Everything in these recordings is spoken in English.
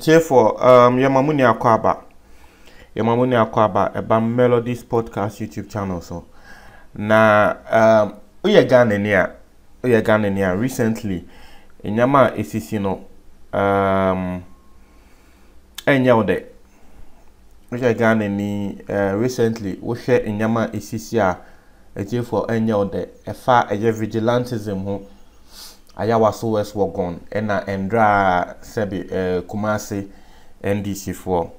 Therefore, Yamamuni Akwaba. Yamamuni Akwaba, a Bam Melodies Podcast YouTube channel. So, na, Uya Ghanaian recently, in Yama Isisino, Enyaude. Uya Ghanaian recently, we share in Yama Isisia, a therefore Enyaude, a far a vigilantism who. Ayawa so west wagon ena endra sebi Kumasi NDC4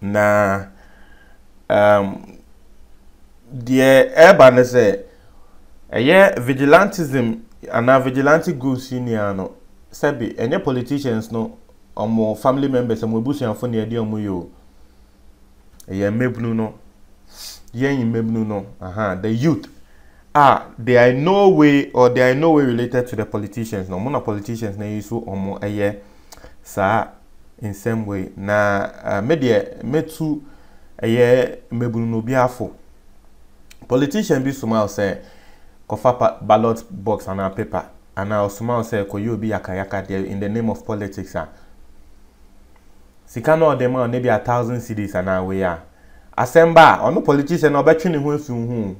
na die eba ne se vigilantism ana vigilante groups senior no sebi enye politicians no omo family members omo ebusuafo ne ade omo yo mebnu no mebnu no the youth they are no way related to the politicians. No, more politicians na yiso omo sa in some way. Na metu mebunu no biafo. Politician bi suma say kofa ballot box and a paper and now suma say koyo bi yakayaka there in the name of politics. Sikano dem on maybe 1,000 cedis and we are. Asemba ono politician obetwe ne ho afi hu.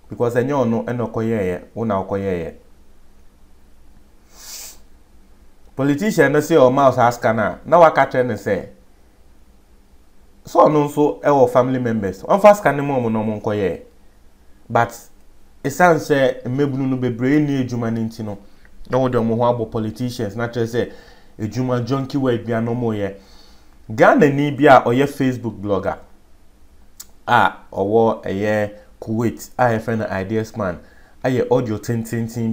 Because enyo no enokoye una okoye politician no say o mouse ask na waka tren say so no so e family members on fast can mo no mo nkoye but esan say mebunu no bebre ni ejuma nti no na wo de mo ho abo politicians na tell say ejuma junkie we bia no mo ye Ghana ni bia oye Facebook blogger owo Kuwait, I friend Ideas Man. Aye audio tin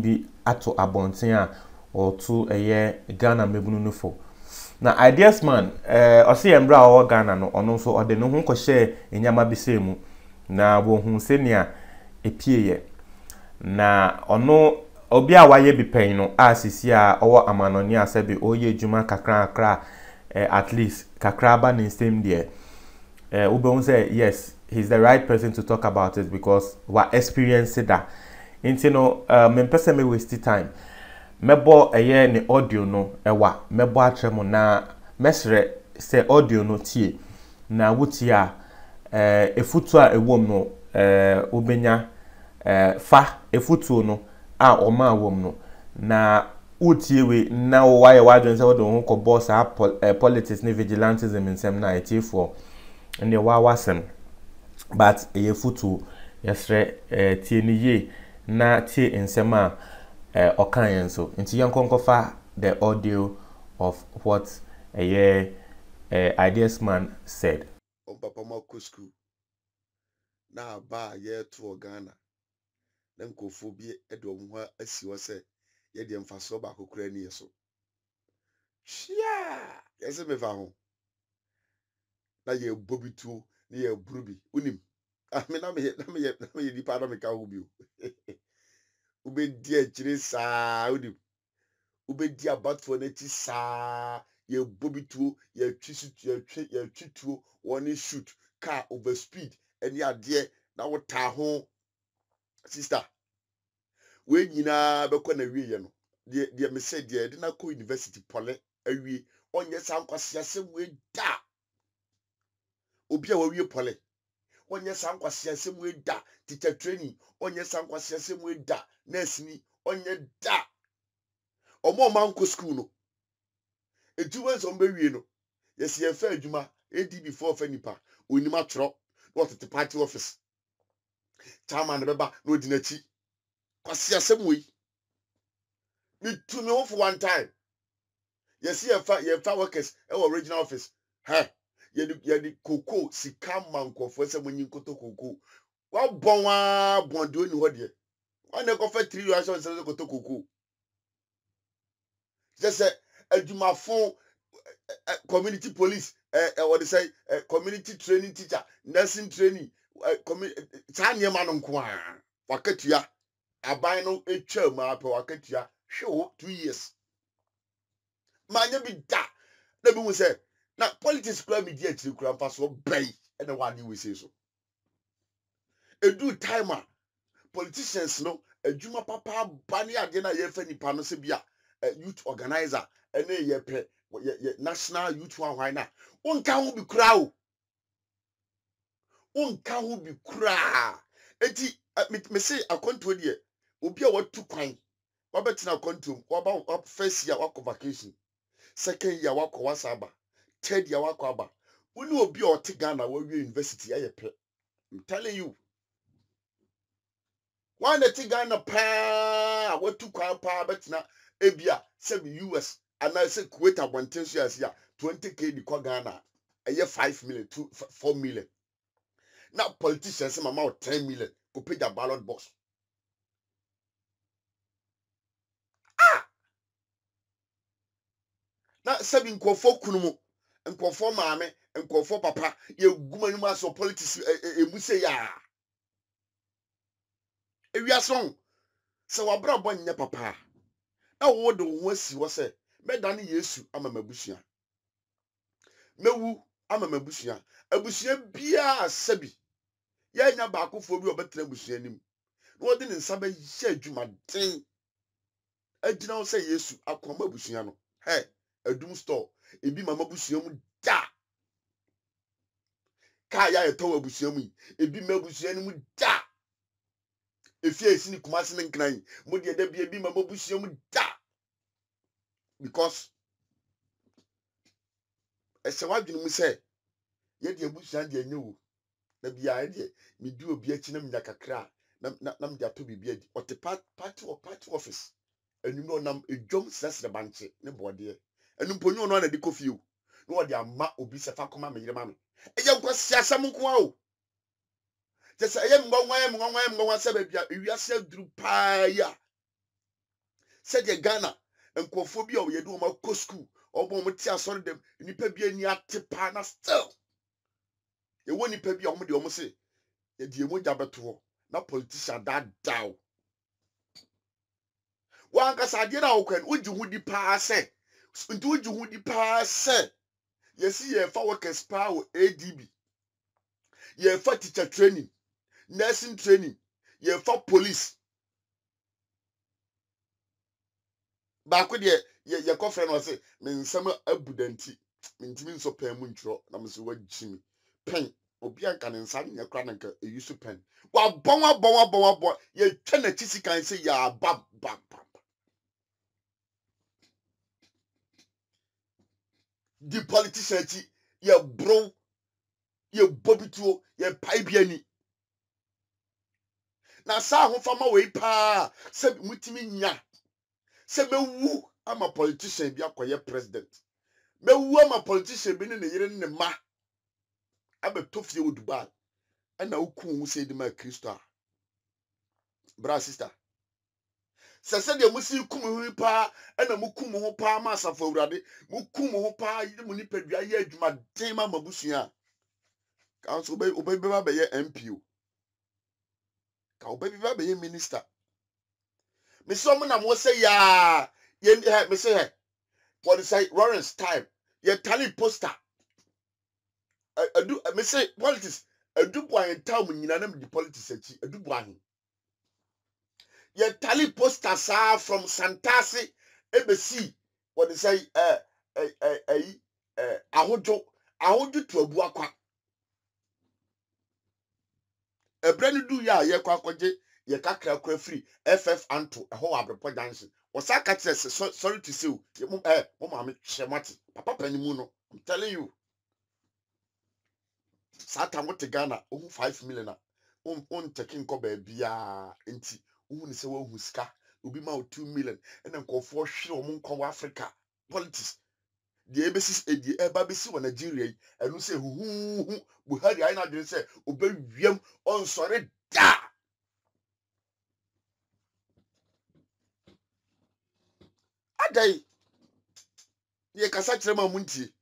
bi ato abonten or to Ghana mebunu no fo. Na Ideas Man osi embra o Ghana no ono so ode no ho ko share enyama bisemu na wo hu senia epie na ono obi a waye bipen no asisi a owo amanoni asabi oye adwuma kakra at least kakra ba ni same there. Ube say yes, he's the right person to talk about it because we experience that. Into no, me person me waste time. Mebo ni audio no mebo atremo na mesre say audio no tie na wutia efutu a ewom no ubenya fa efutu no a oma wom no na utiewe na waye wadwen say wodo ho ko boss politics ne vigilantism nsem na etifo and the wasem but a futu yesre tie na tie nsema okan so nti yankonkofa the audio of what Ideas Man said. Papa Makusku na ba ye to Ghana na nkofo bi edom ho asiwo se ye de mfaso ba kokura ni so yese me fa ho na ye bobitu na ye burubi unim na me di pa na me ka ho bi ubedi akire saa unim ubedi abatfo na ti saa ye bobitu ye twituo one shoot car over speed any ade na wota ho sister we nyina be kwa na wiye no de me say de na ko university pole awie onye sankwase asem we da obi a wawie pole onye sankwase asem we da teacher training onye sankwase asem we da nurse ni onye da omo manko school no eduma so mbe wie no yes ye fa eduma edi before fa nipa onima tro what the party office chairman beba no di nachi kwase asem we me to me off one time yes ye fa workers e original office ye koko sika mankofo se monyi nkoto koko wa bonde oni ho de one ko fa 3 years on se koto koko just adwumafo community police what they say community training teacher nursing training tanye ma no nko a wakatua aban no etwa ma pa wakatua hwe 2 years manya bi da na bi mu say na politics club media chiri kura mfa so bai na wani we say so edu timer politicians no adwuma papa ba ne ade na ye fa nipa no se bia youth organizer ene ye pe national youth one why na unka ho bi kura o unka ho bi kura enti me say akonto de obi a watu kwan wabetina akonto waba first year wako vacation second year wako wasaba third year wako aba uni obi a ote Ghana wa university ayepe. I'm telling you why the Ghana pa watu kwan pa betina ebia say US and I say Kuwait abonten so as ya 20k di kwa Ghana eye 5 million 4 million. Now politicians say mama 10 million go pay their ballot box. Na sabi nkofo kunumu nkofo maame nkofo papa ye gumanum aso politics emuse ya ewia song se wabra bo nye papa na wo de wo asi wo se medane Yesu ama mabusua mewu ama mabusua abusua bia sabi ya nya ba akofo bi obetena abusua nim na wo de ne nsa ba hye adwuma den agina wo se Yesu akoma abusua no hey adum store ebi mama busua mu da ka ya eto abusua mu ebi ma abusua mu da efie esi ni kumase ne nkran mo de da bi ebi mama busua mu da because ese wadwene mu se ye de abusua de anyewu na bia de me di obi achi na mnya kakra na mde ato bibia di ote party office anum no nam edwom sesre banche ne bode enu mponyo no na de kofiu no wo de ama obi sefa koma me yire ma me eje nko siasam nko a o jese eye mngwanwa se ba bia ewiase duru pa ya se de Ghana nkofo bi o ye do ma ko school obo mo ti asori dem nipa bi ani ate pa na still ye woni pa bi o mo de o mo se ye die mo jabeto na politician that down wan ka sa de na o kwen uji hu di pa se nti uji hu di pa se yesi ye fa workers pa o ADB ye fa teacher training nursing training ye fa police ba ko de ye kofre no se me nsam abudanti me ntimi nso pan mu ntro na me se wagimi pen obi anka ne nsa nya kra na nka eyusu pen wa bon ye twa na tisi kan se ya bam di politician ti ye bro ye bobituo ye pai biani na sa ho fama we pa se mutimi nya se mewu ama politician bi akoye president mewu ama politician bi ne yire ne ma abetofie wo Dubai ana ukun wu se di ma Kristo bra sister se de musi kum hu pa ana mukum ho pa ma asafo awurade mukum ho pa yi mu nipadua ye adwuma den ma mabusua ka so obey ba be ye MPO ka obey ba be ye minister me so mo na mo say ya ye me say he what is say Lawrence time ye tally poster adu me say politics adu boan town nyina na me di politics achi adu boan ye tally poster sa from Santasi ebesi what is say ahojo to abu akwa ebrani du ya ye kwa kwaje ye kakra kwa free FF anto ho abrepo junction osaka tese sorry to say ye mo ma me hwemati papa panimu no I'm telling you sata mo te Ghana ohu 5 million na on taking ko ba bia enti ohu ni se wa hu sika obi ma 2 million ena nkofo hwere o mo nkwa Africa politics the ebesis the eba besi wa Nigeria enu se hu Buhari ai na dwen se obewiem on sore da adai ye kasa kire ma muntie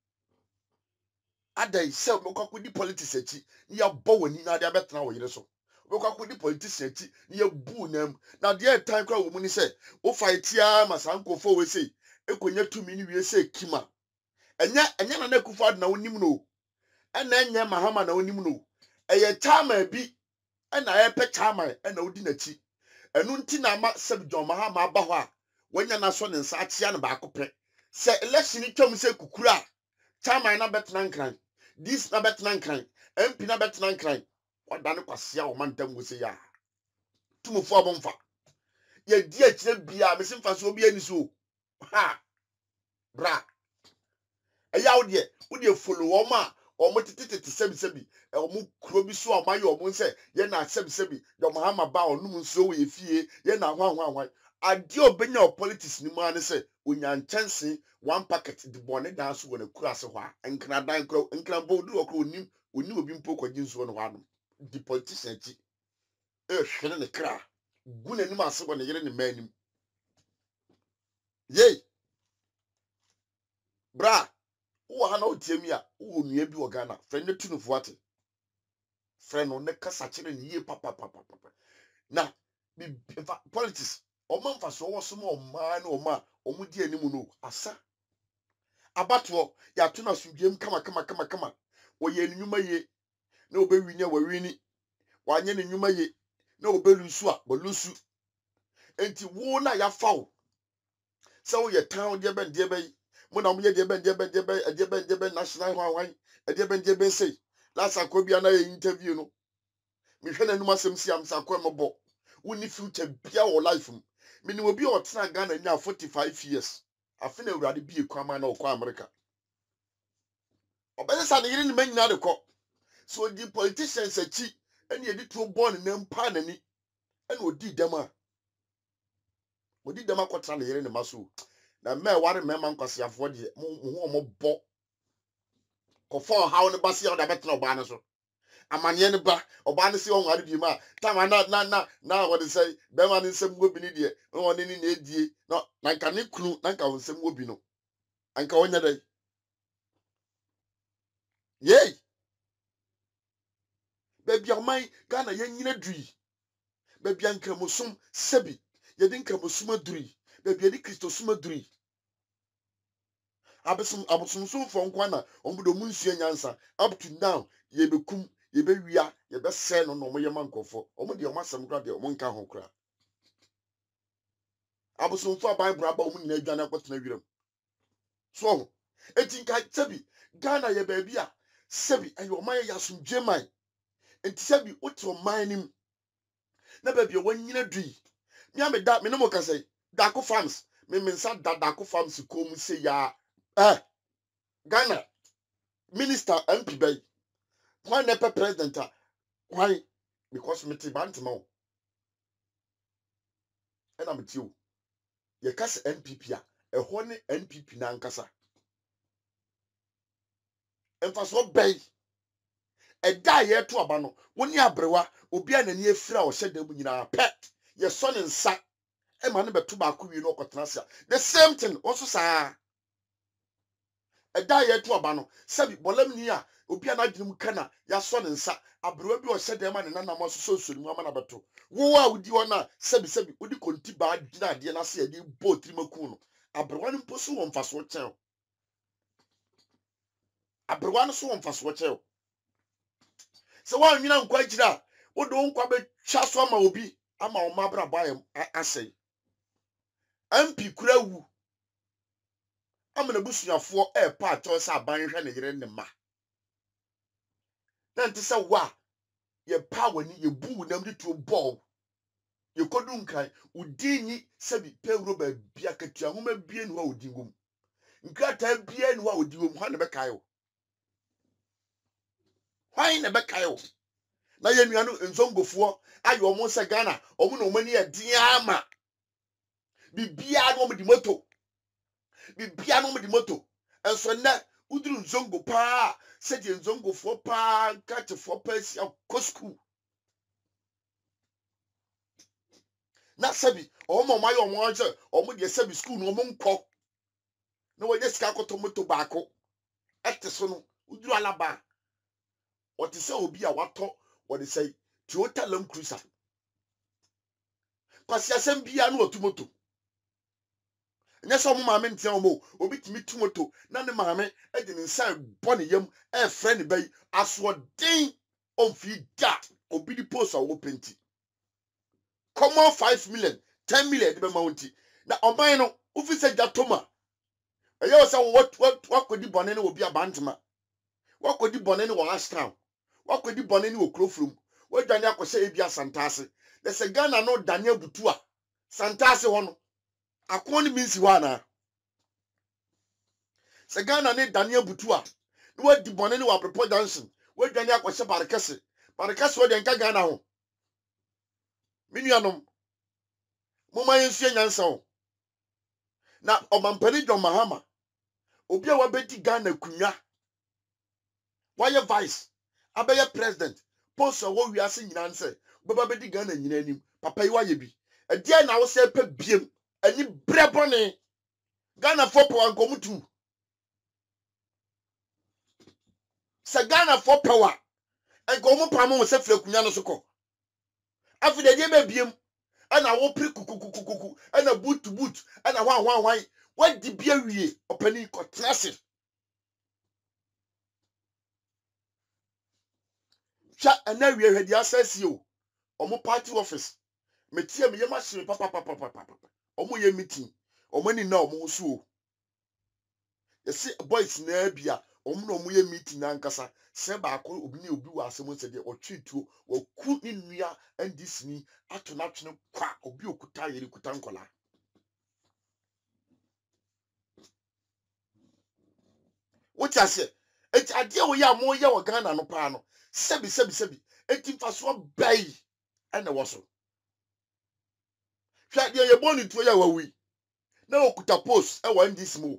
adai se okakudi politics achi ya bo wani na dia betena wo yire so okakudi politics achi ya bu nam na dia time kra wo mu ni se o fight ya masankofo we sei ekonya tumi ni wie se kima enya na Akufo Addo na wonim no ena enya Mahama na wonim no eye chama bi ena ye pe chama ena odi na chi enu nti na ma seb John Mahama aba ho a wonya na so ne nsa achia ne ba ko pe se election twam se kukura chairman na betena nkran this na betena nkran MP na betena nkran wadane kwasia o mantam go se ya tumufo abomfa ye di akire bia me semfa so obi ani so ha bra eya wo de follow o ma o mo tititi sebi o mo kuro bi so o ma ye o mo nse ye na sebi do mahama ba onum nso we fie ye na hwan ade obenya o politics ni mu ane se onyanchanse one packet de bone dan so wona kura se hwa enkra dan kro enkra bodu okro onim obi mpo kwaji nso no hwa no di politician ti hwene ne kra guna ni ma se wona yere ne manim ye bra wo ha na otiemi a wo nua bi ogana friend ne tunufo ate friend no ne kasa kire ne ye papa na politics o man fa so wo so mo ma na o ma o mu di animu no asa abato ya to na sudwem kama o ye nnwuma ye na obewinya wawini wanye ne nnwuma ye na obelusu a bolusu enti wo na ya fawo se wo ye town de ben mo na mo ye de ben national hwan de ben say last akobia na ye interview no me hwe na numa sem siam sakwa mbo woni future bia wo life mu me ni obi o tena Ghana nya 45 years afina awurade bie kwama na okwa America obese ne yiri ni manyina de ko so di politicians achi ene ye di to born na mpa nani ene odi dama kwatra ne yiri ni maso na me ware me man kwasiafo de mo bo ko fo hawo ne base ya da betena oba ne so amanye ne ba oba ne se on ware bi ma tama na what they say be man nsem go bi ni de on ni na edie no na nka ne kunu na nka nsem go bi no anka wonya dai yey baby amai Ghana ye nyina dui baby ankramusum sebi ye din kramusum aduri baby ye di Christosum aduri abusum fo nkwana ombudo munsu nyansa up to now ye bekum ye be wia ye be se no no mo ye mankofo omo de omo asem kra de omo nka ho kra abusum fo Bible aba omo nyina adwane akotena wiram so etinka sebi Ghana ye baby a sebi ayo man ye asumdwe man enti sebi otro man nim na baby wanyina dui mi ameda me no mo ka say Dako Farms me mensa Dako Farms ko mu se ya Ghana minister MP bay why never president why because me ti bantimo and am tiu ye kase NPP a ehwo ne NPP na nkasa emfaso bay eda ye to aba no woni abrewa obi anani afira o hyeda mu nyina pet ye so ne nsa e ma ne beto ba akwi no okotena sia the same thing also sa eda ye to aba no sabi bolam ni a obi anadwene kana ya so ne nsa abrewa bi o hyeda ma ne nanam so so mu ama na beto wo a wudi wona sabi wodi konti ba gina ade na se ade bo trimaku no abrewa no mposo wo mfaso chen abrewa no so wo mfaso chen se wa nwina nkwa gira wodo nkwa be twa so ama obi ama o mabra bae asei MP kura wu amana busuafo pa ato se aban hwe ne yire ne ma na nte se wa ye power ni ye bu nam de to ball ye kodu nkan udinyi sabi pewro ba bia katua homa bia ni wa odingom nkrata bia ni wa odingom ha ne be kayo hwan ne be kayo na ye nuanu nzongofo ayo omo se Ghana omo na omani e diama bibia no mo di moto enso na uduru nzongo pa se di nzongofo pa katefo pa si akosku na sabi omo mayo omo anje omo de sabi school no omo nko na wo je sika koto moto baako eteso no uduru alaba o te se obi a wato wo de say Toyota Land Cruiser pasi asem bia no otumoto nya so mo maame ntia omo obi timi tumoto na ne maame e de nsa bo ne yam e frɛ ne bai aso den onfi da obi di post awo penti common 5 million 10 million de be mounti na oman no ofi se gatoma Eyo say what could di bone ne obi abantema. What could di bone ne wo Ashtown. What could di bone ne wo Krofrum. What dwane akose ebi asantase. Le se Ghana no Daniel Butua. Santase ho no. Akon means wana. Se Ghana ne Daniel Butua. No what di bone ne wo Apropo Johnson. What dwane akose Barekese. Barekese wo de nka Ghana ho. Minuanom. Moma yensu nyansa ho. Na omampani John Mahama. Obi a wabedi Ghana kunya. Why vice? Abeye president. Post wo wiase nyina nse. Baba bedi Ghana nyina anim. Papa yi waye bi. E dia na wo se pe biem. Ani brebone. Ghana for power nkomutu. Se Ghana for power. Enkomu pamo se fre kunya no soko. Afi de dia be biem. Ana wo pri kukukukuku. Ana boot to boot. Ana wan. What di bia wie opani ko trase. Sha ana wie hwedi asasi o. Omo party office. Metie me yema hire papa. Omo ye meeting. Omo ni na omo so o. Yesi boys na bia omo na omo ye meeting na nkasa. Se ba akọ obi na obi wa asemo se de otwetuo waku ni nua ndis ni ato na twene kwa obi okuta yeri kuta nkola. What I say? Eti ade wo ya mo ye wo Ghana no pa no. Sebi. Eti mfaso bai ene wo so. Hwa de ye boni tuo ya wawi. Na okuta post e wa ndis mo.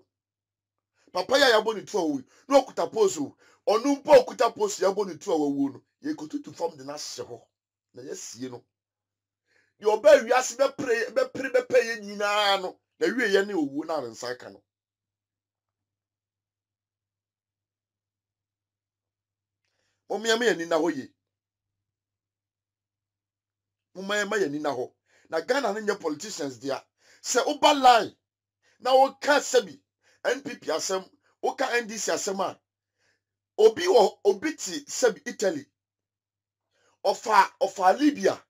Papa ya boni tuo wawi. Na okuta post o. Onu mpo okuta post ya boni tuo wawu no. Ye kotutu form de na hye ho. Na ye sie no. Ye oba wiase be pre ye nyina no. Na wie ye ne owu na nsa ka no. Omiame ye ni na ho ye. Mumaya ye ni na ho. Na Ghana no nye politicians dia. Se oba lie. Na wo ka sebi. NPP asem. Wo ka NDC asem a. Obi ti sebi Italy. Ofa Libya.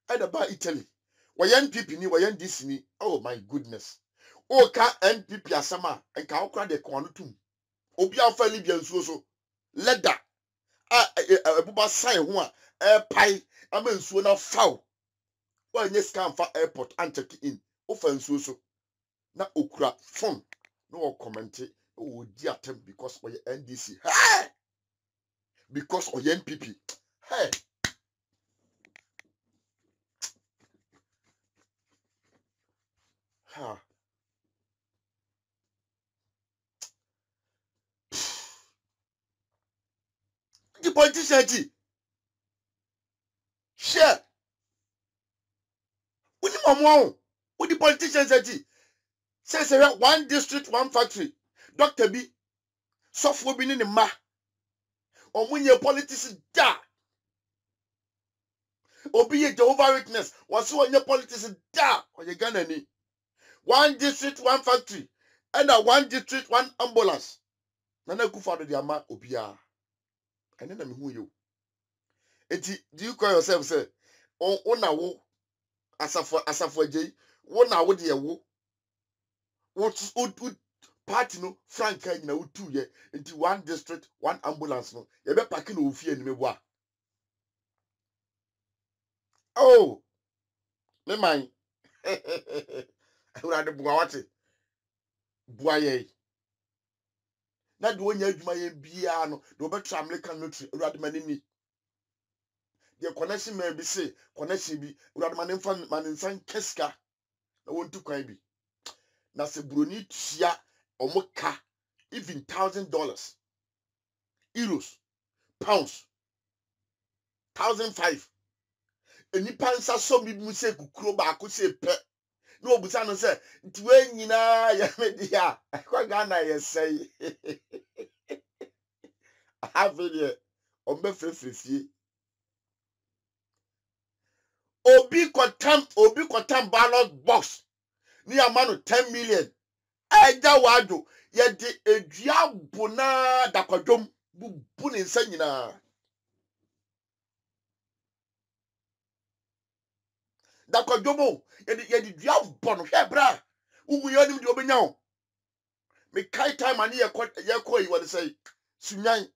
Eda ba Italy. Waye NPP ni waye NDC ni. Oh my goodness. O ka NPP asem a. Enka okra de ko anu tum. Obi afa Libya nsuo so. Leda. Ebuba sign ho a. Pai. Ama nsuo na faw. Wanye scam for airport and check in. Ofa nsuo so. Na okura phone. No comment. Oh, dear attempt because of your NDC. Hey! Because of your NPP. Hey! Ha. The politician, share. With the mom, with the politicians, says one district, one factory. Dr. B, software being in the ma. Or when your politics da. Or be a Jehovah Witness. Was so on your politics da. Or you gonna need. One district, one factory. And a one district, one ambulance. Nana go for the ama obia. And then I'm who you. Do you call yourself, say, oh, na wo, asafo J, wo na wo de wo. What party no, Frank, you know, 2 years into one district, one ambulance. No, you be packing ofi and me wa. Oh, me mind. I would have buawate. Buaye. Na do nya adwuma ye bia no, do be tramle kan no tri, urade manini. The connection may be say, connection be, urade maninsan keska. Na wontu kwan bi. Na se broni tia omoka even $1,000, euros, pounds, 1,005. Eni pansa so mi mu se kukuro ba ko se pe. No obusa no se nti we nyina ya media. Kwa Ghana ye say. Avele ombe frefrefie. Obi kwatam ballot box. Ni amano 10 million. Eja wado ye de edua bona dakwadom bubu ne nsa nyina. Dakwadomo ye de dua bono hwe bra. Umu yo nim de obenya o. me kai time ani ye ko yi what say sunyan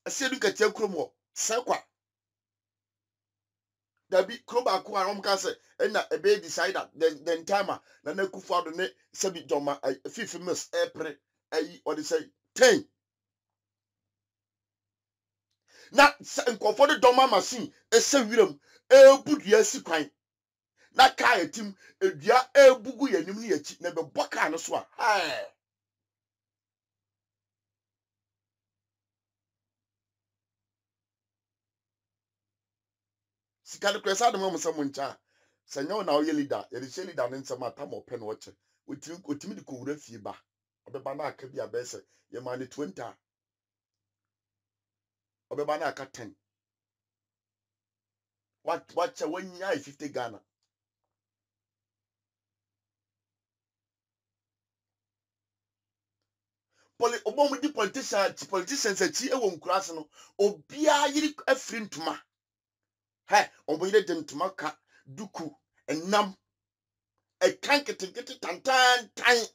ase du katia krom ho sekwa da bi krom ba ko arom ka say na e be decide that then timer na na kufu ado ne se bi joma 5 miss april ayi what say 10 na nkofo de doma machine ese wiram ebudua si kwan na ka etim edua ebugu yanim ne yachi na be boka no so a ha sikade kwesa de mo nsam ncha sanyo na oye leader ye de leader ne nsam atam open watch otimi de kowura fie ba obeba na aka bia be se ye ma ne 20 obeba na aka 10 watch wanya 50 Ghana obomu di politicians achi e wo nkurase no obia yiri afri ntuma he oboyire de ntuma ka duku enam e kan ketekete tantan tan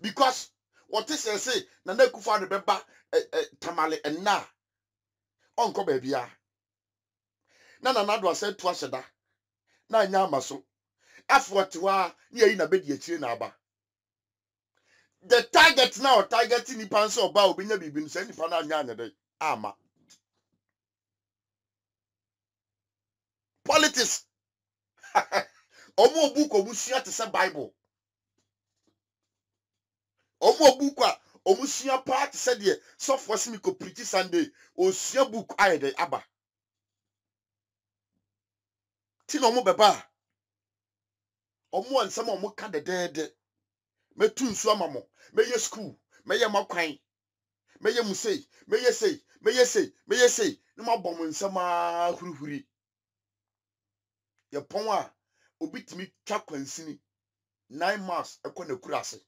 because what is say na na kufa de beba tamale enna onko ba bia na do ase to ahyeda na anya amaso afwot wa ne yi na bedi akire na aba the target now targeting ni panso oba obenya bibi no se nipa na anya anya dey ama politics omo book omusua te se bible omo book a omusua pa te se de so for simi ko preach Sunday osua book ayede aba ti no mo beba omo ansam omo ka de metu nsu amamo meye school meye makwan meye musei meye sei no mabom nsam a hurihuri ye pon a obitimi twa kwansini 9 months ekona kurase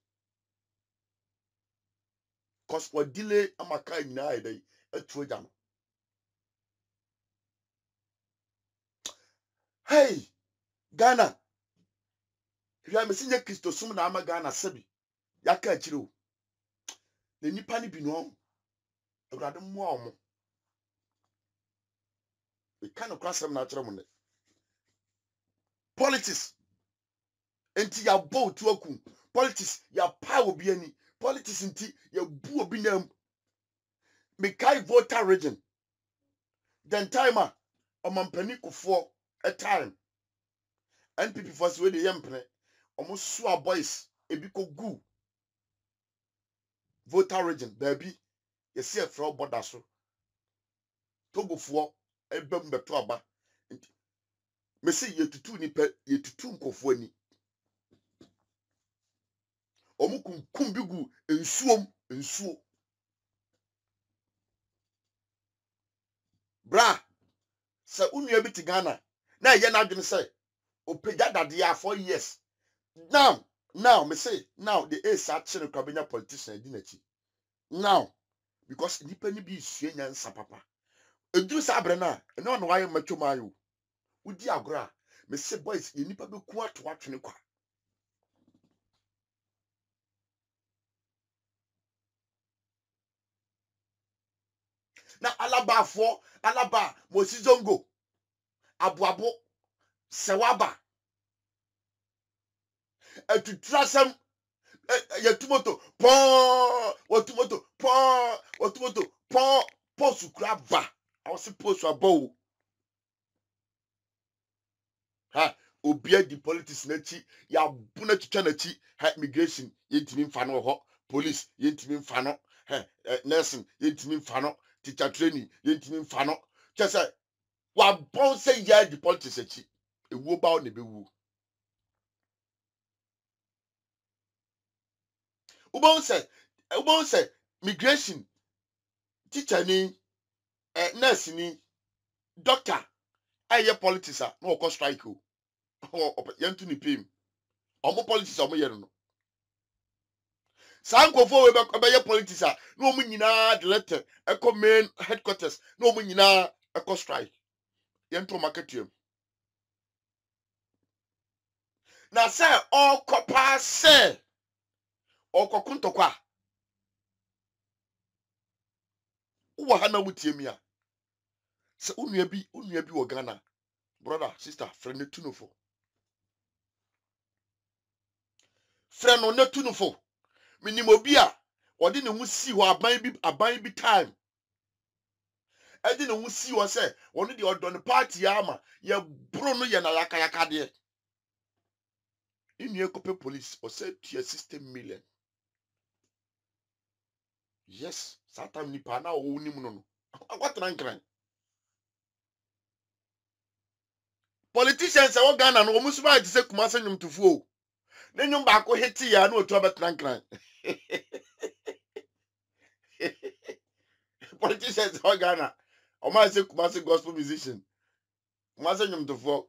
cause what delay amaka nyina ayedai atu agya no hey Ghana hwa mesinye Kristo sum na ama Ghana sebi yaka akire o na nipa ni bi no awurade mmoa omo e kan kwasem na akire mo ne politics enti ya bo tu akum politics ya pa obi ani politics enti ya bu obi nam me kai voter region then timer omampani kufo a time NPP first we dey yempene omo so boys ebi ko gu voter region baby ye see afro border so togofo ebem beto aba me say ye tutu nipa ye tutu nkofo ani omo kunkum bi gu ensuo bra sa unua bi ti Ghana na ye na adwene say opegya dade ya 4 years now me say now the ace actually kwabenya politician di nachi now because nipa ni bi sue nyansa papa eduru sa abre na ene ono waye matwom ayo udi agora me say boys ye nipa be ku ato atwene kwa na alaba mosizongo abuabo sewaba atutrasem yatumoto pon watumoto pon posu kraba awose posu abo ha obia di politics na chi ya buna twitwa na chi ha immigration yentimi mfa no ho police yentimi mfa no nursing yentimi mfa no teacher training yentimi mfa no chese wa bon say ya di politics achi ewu ba o ne bewu ubon say migration teacher ni nurse ni doctor aye politics a no ko strike o yentu ni pim omo politics omo ye no sankofo we be ye politics a no omo nyina director eko main headquarters no omo nyina eko strike yentu market yam na say okopa say okokuntokwa wo ha na wutie mi a se onua bi wo Ghana brother sister friend ne tunufo friend no ne tunufo minimo bi a odi ne hu si ho aban bi time edi ne hu si ho se wonu de odo ne party ama ye bro no ye na yaka de inu ekope police o say to 60 million. Yes, sometime nipa na o nim no what rankran politicians e wo Ghana no omusu ba say Kumase nyumtufu ne nyum ba ko heti ya na otu abetrankran politicians e wo Ghana o ma say Kumase gospel musician Kumase nyumtufu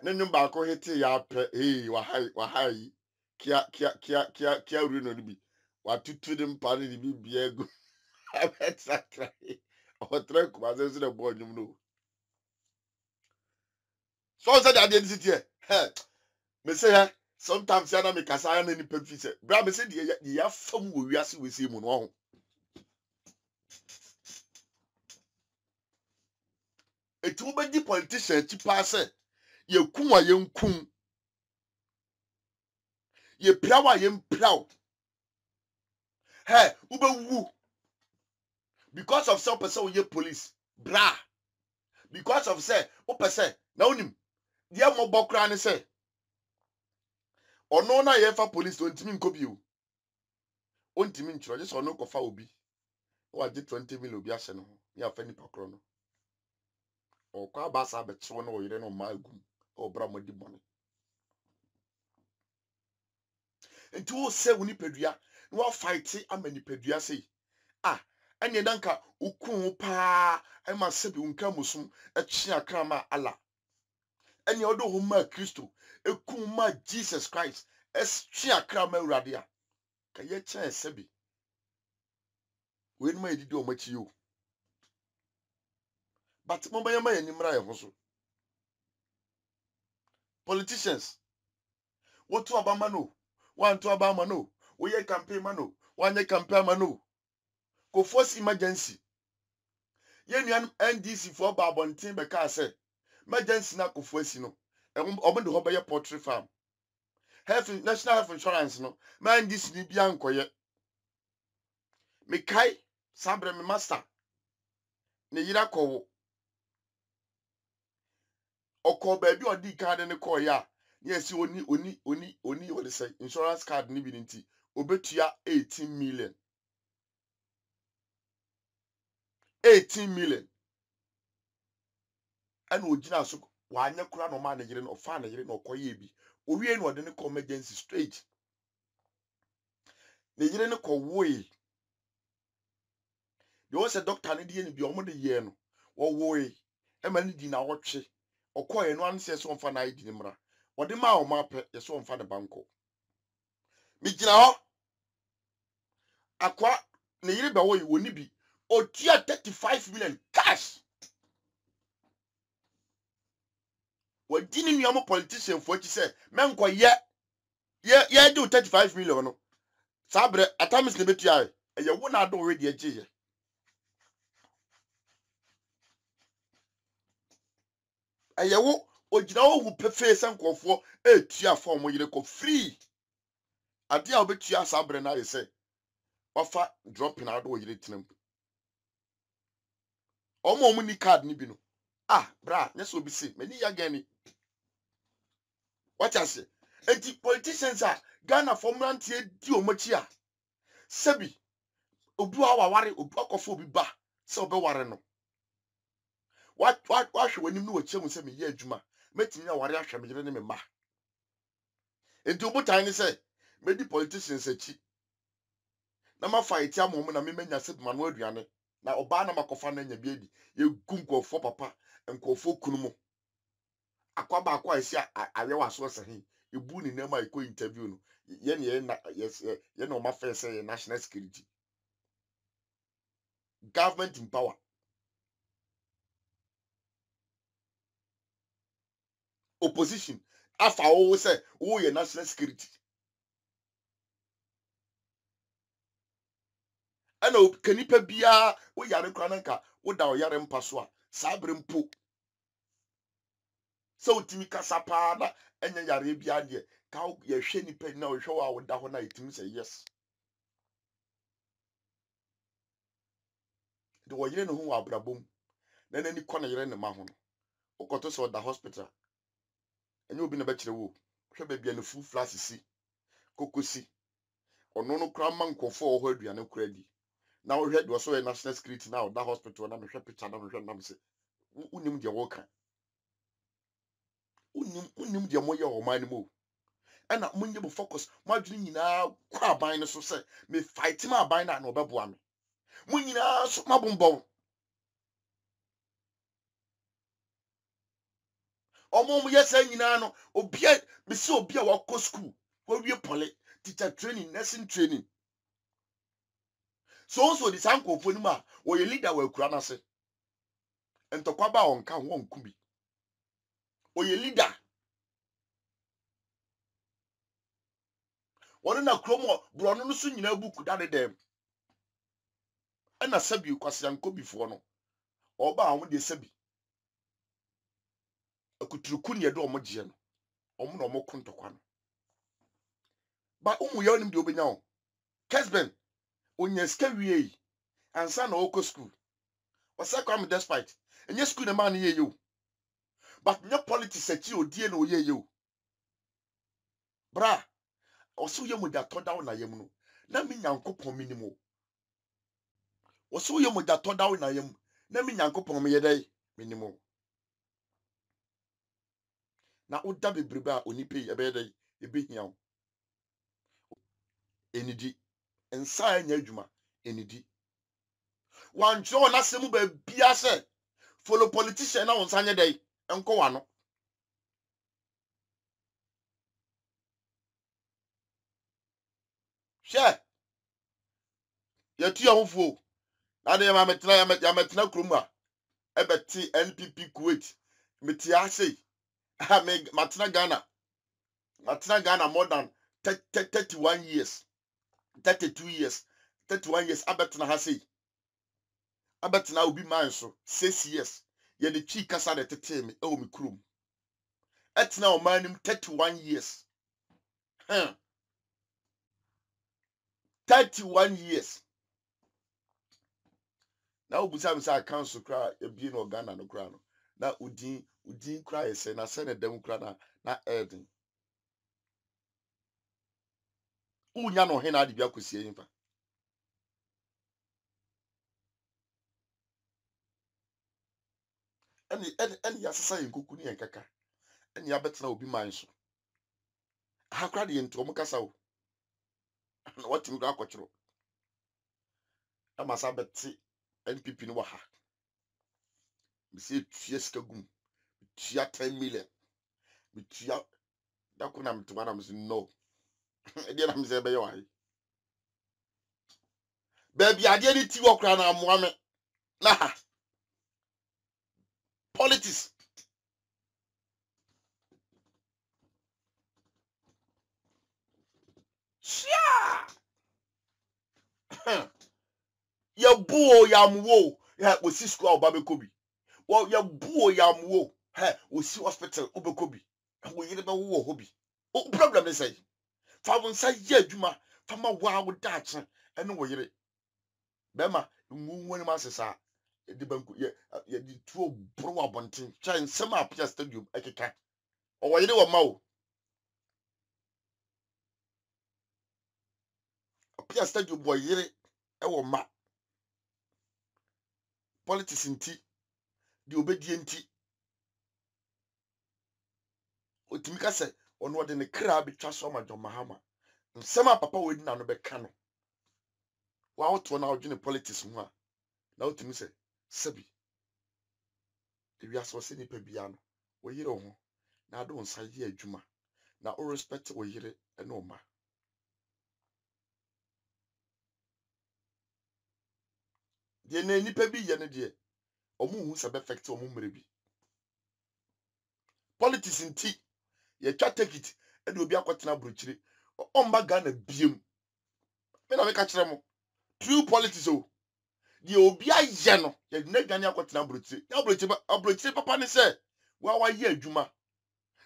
ne nyum ba ko heti ya pe wa hai kia uru no bi wa tutu dem pa ni bi bia egu abetrankran o tra Kumase so the boy nyum no. So said that the city here. Me say sometimes ya na me kasa ya na ni pefi say. Bra me say the ya fam wo wiase we say mu no. Eti wo be di politician ti pa say ye kun wa ye nkun. Ye pra wa ye mpraw. Hey, wo be wu. Because of some person ye police. Bra. Because of say wo person na onim. Dia mo bokra ne say. Ono na ye fa police ontimi nkobi o. Ontimi nchro je so ono ko fa obi. Wa je 20 million obi ahye no. Ya fa ni pakro no. O kwa basa betwo na oyire no magum. O bra modi bone. Enti wo se woni pedua na wo fight amani pedua sei. Anye danka ukun pa e ma sebi unka musum e chi akra ma ala. Anye odo ho ma Kristo e kun ma Jesus Christ e chi akra ma urade a. Ka ye chen sebi. We no ma edidi o machi yo. But mo ba yema ye nimra ye ho so. Politicians what to abama no. One to abama no. We ye campaign mano. One ye campaign mano. Go force emergency. Ye nuan NDC for Babontin be ka say emergency na ko force no. Omo de ho be ye poultry farm. National health insurance no. Man this ni bia nkoye. Me kai sabre me master. Ne yira ko okọ ba bi odi card ne ko ya. Yes oni what they say insurance card ni bi nti obetua 18 million. 18 million. And ogina so wa anya kura no ma na yire no fa na yire no koye bi. Owie no de ne ko emergency straight. Na yire ne ko woe. They was a doctor ne die ne bi omo de ye no. Wo woe. E ma ne di na wotwe. Okoye no an se so mfa na idi ne mra. Ode ma o ma pe ye so mfa ne banko. Mi gina ho. Akwa ne yire ba woe woni bi. Otia 35 million cash. Wadini nuamo politician for chi say menko ye do 35 million no. Sabre atamis ne betua e ye wo na do already age ye. E ye wo ogina wo hu pefe senkofo etua form yire ko free. Ade a obetua sabre na ye say offer drop na do yire tinam. Omo ni card ni bi no. Bra, nyeso obi say mani ya gani. What I say? Enti politicians are Ghana formula ntie di omachi a. Sebi obu a waware obu akofo obi ba se obe ware no. What hwe wanim no wachemu se me ye adwuma. Metimi na ware ahwe me yire ne me ma. Enti obutan ni say me di politicians achi. Na ma fight amom na me manya se manu aduane. Na oba na makofa na nya bi edi. Ye gunkofo papa enkofo kunumu. Akwa ba akwa esi awe waso se hin. Ebu ni nema iko interview no. Ye na o ma fe say national security. Government in power. Opposition. afa wo say wo ye national security ana kanipa bia wo yare kra nanka wo da wo yare mpa so a sabre mpo so utimi kasapa na enya yare bia de ka ye hwe nipa na wo hwe wa wo da ho na itimi say yes de wo yire no ho wa abrabom na nani kɔ na yire ne ma ho no ukoto so da hospital enye obi na be kire wo hwe ba bia ne full flash si kokosi ono no kra man nkofo wo ho aduane kra di na wo hwe de so ye national security na da hospital na me hwe picture na me hwe na me se unim de wo ka unim de mo ye o man mo ana munye bo focus mo adwene nyina kwa aban ne so se me fight ma aban na obeboa me mun nyina so mabombo omo yesa nyina no obia me se obia wa ko school wa wie pole teacher training nursing training so the sanko fo ni ma wo ye leader wa kura na se entokwa ba onka ho nkubi wo ye leader wonu na kromo brono no so nyina buku dade dem ana sabi kwase ankobi fo no oba a wo de sabi akuturuku ne do omogye no omo na omo kontokwa no ba umu ya onim de obenya o kesben onya ska wie ansa na oko school wasa kwam despite enye school na man ye yo but nya politics achi odie na oye yo bra oso ye moja to down na yem no na mi nyankopon minimo oso ye moja to down na yem na mi nyankopon me ye dai minimo na oda bebrebe a onipa yi ebe dai ebe hia enidi ensa anya adwuma enidi wanjo na semu ba bia se follow politician na wonsa nya dai enko wano she yetu ahofo na de ma metena kroma ebeti NPP Kuwait meti ase ha me matena Ghana more than 31 years 32 years 31 years abetena ha sei abetena obi man so 6 years ye de twi kasa de tete me e o me krom etena o manim 31 years 31 years na obusa me say council kra e bi no Ghana no kra no na udin kra ese na se na dem kra na eden unya no he na ade bia kosie yimfa eni asesa yenkoku ni yenkaka eni abetena obi man so ha kra de yento mo kasa o na watim kra akochiro amasa beti NPP ni wa ha bisi tue skagum tua 10 million tua dakuna mtuma na msi no edi na mse be yawa baby ade ni ti wo kra na amoa me na ha politics sia ya buo ya mwo ya osi school obabekobi wo ya buo ya mwo he osi hospital obekobi wo yire be wo hobi o problem is say fa won say ye adwuma fa ma wa wo daache ene wo yire be ma nwu ma sesa di banku ye di tuo bro abonten cha nsem apia stadium ekeka o wo yire wo ma wo apia stadium wo yire e wo ma politics nti di obedie nti otimi ka se ono ode ne kra betwa so ma John Mahama nsema papa wedi na no beka no wa oto na odwene politics ho a na otimi se sabi ewia so se nipa bia no wo yire ho na ado nsa ye adwuma na o respect wo yire ene o ma de na nipa bi ye ne de omu hu se be affect omu mre bi politics nti ye twa take it e de obi akotena brochire omba Ghana biem me na me ka kire mo true politics o de obi aye no ye na dwane akotena brochire ya brochire papa ne se wa ye adwuma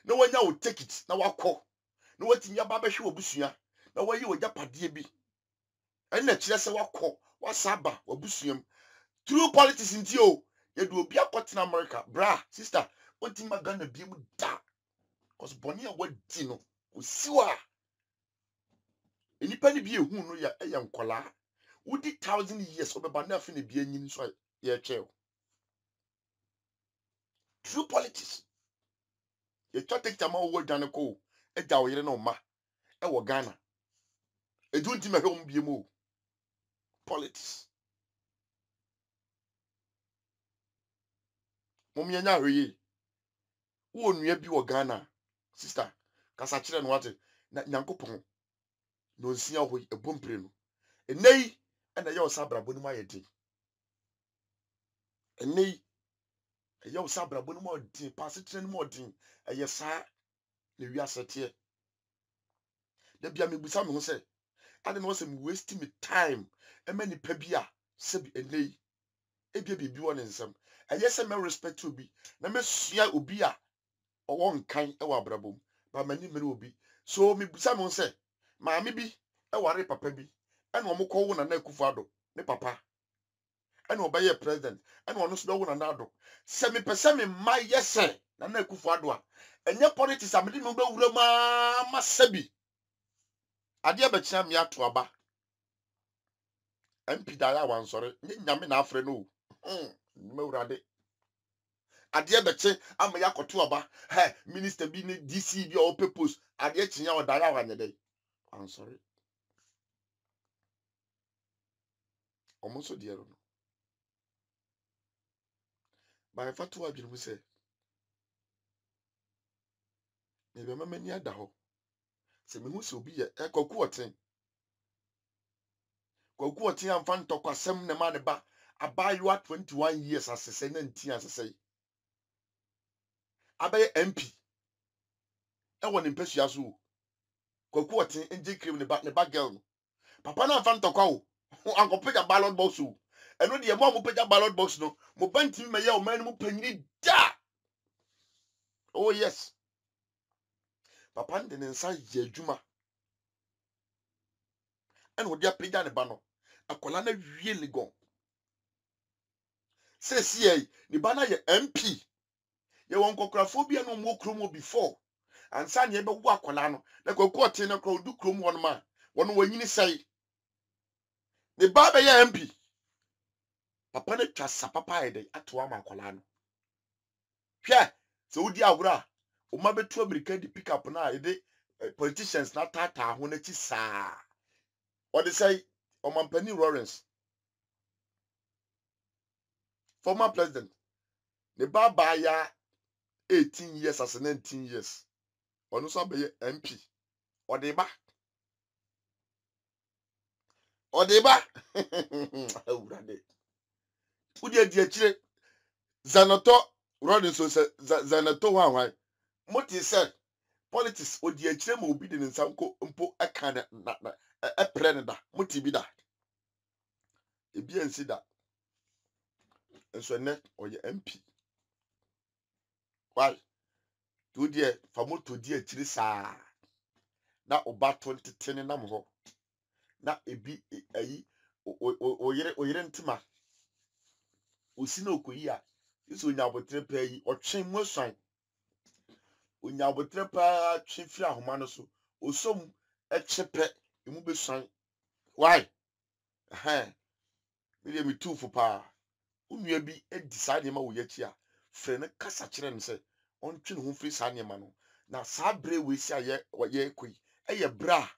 na wanya wo take it na wakọ na watimi aba behwe obusua na wayi ogya pade bi ena kire se wakọ wasaba obusuam true politics nti o ye de obi akotena America bra sister ontima Ghana biem da cause boni a wadi no osiwa enipa ni bi ehu no ya nkola wudi 1000 years obeba na afi na bi anyin so ye chew true politics ye twa take time wo dwane ko eja wo yire na oma e wo Ghana edu nti mahwe om biem o politics mom yenya hweye wo nua bi wo Ghana sister kasa kire no wate na nyankopon no nsia ho ebompre no enei ena ye osabra bonu ayedi enei ye osabra bonu mo din pass kire no mo din eye sa na wi asete da bia mebusa me ho se ade no se me waste me time emani pa bia se bi enei ebia bibi won nsem eye se me respect obi na me sua obi a owo nkan e wa brabom ba mani mere obi so mebusa me ho se maame bi e ware papa bi ena omukọ wo na na Akufo-Addo ne papa ena obaye president ena ono so be wo na na Addo se me pese me ma yese na na Akufo-Addo a enye politics amede no be wura ma sabi ade be kira me ato aba MP da ya wansore nyame na afre no mawurade ade be kye ama yakoto aba he minister bi ne DC bi o purpose ade kinya o da ya wanyede wansore omonso de ero no ba fatu adwene mu se ne be mamani ada ho se me hu se obi ye Kwaku Oten amfa ntokwasem ne ma ne ba abayua 21 years asese na nti asese abaye MP e won mpasua so Kwaku Oten enje krem ne ba girl no papa na amfa ntokwa wo ankopega ballot box o eno de mo pega ballot box no mo bantim meye o man mu panyini da oh yes papa de ne nsa ye adwuma eno de apega ne ba no akola na wie ligon sesi ni ba na ye MP ye won kokografo bia no mo kromo before ansa ne be wo akola no na Kwaku Oten na kro du kromo won ma won wanyini sei ne ba be ye MP papa ne twa sapapa ede ato ama akola no hwe se wodi agora o ma betu America di pick up na ede politicians na tata ho na chi saa what they say o mampani Lawrence former president ne baba ya 18 years as 19 years onu so be MP odeba awurade udi adi akire Zanoto Rodinson se Zanoto wanwan moti se politics odi akire ma obi de nsanko mpo aka na epre ne da moti bi da ebi ensi da enso ne oye MP why to die famoto di akire saa na oba 2010 na mo ho na ebi ayi oyire ntima osi na okoyi a iso nyabotre pa yi otwen mu asan onyabotre pa twe fi ahoma no so osom echepe emu besan why me me tufu pa unua bi edi sa ne ma wo yachi a fre ne kasa kire ne se ontwe ne ho fri sa ne ma no na sa bre we si aye ye koi eye bra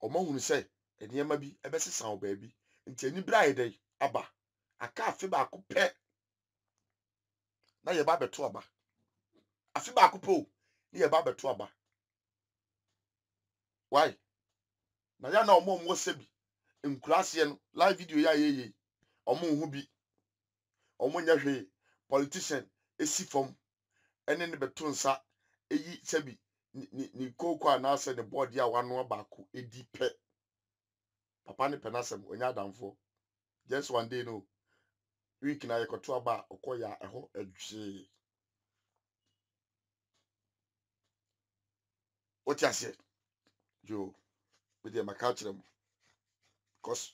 omahunu se enema bi ebesesa oba bi nti ani bra ye dai aba aka afi ba ko pe na ye ba beto aba afi ba ko pe ni ye ba beto aba why na ya na omo sebi nkurase no live video ya ye omo hu bi omo nya hwe politician esi fom ene ne beto nsa eyi sebi ni koko anase ne board ya wano baako edi pe papa ne penasem onya adamfo just one day no week na yekoto aba okoya eho adwe what you say yo with the culture them because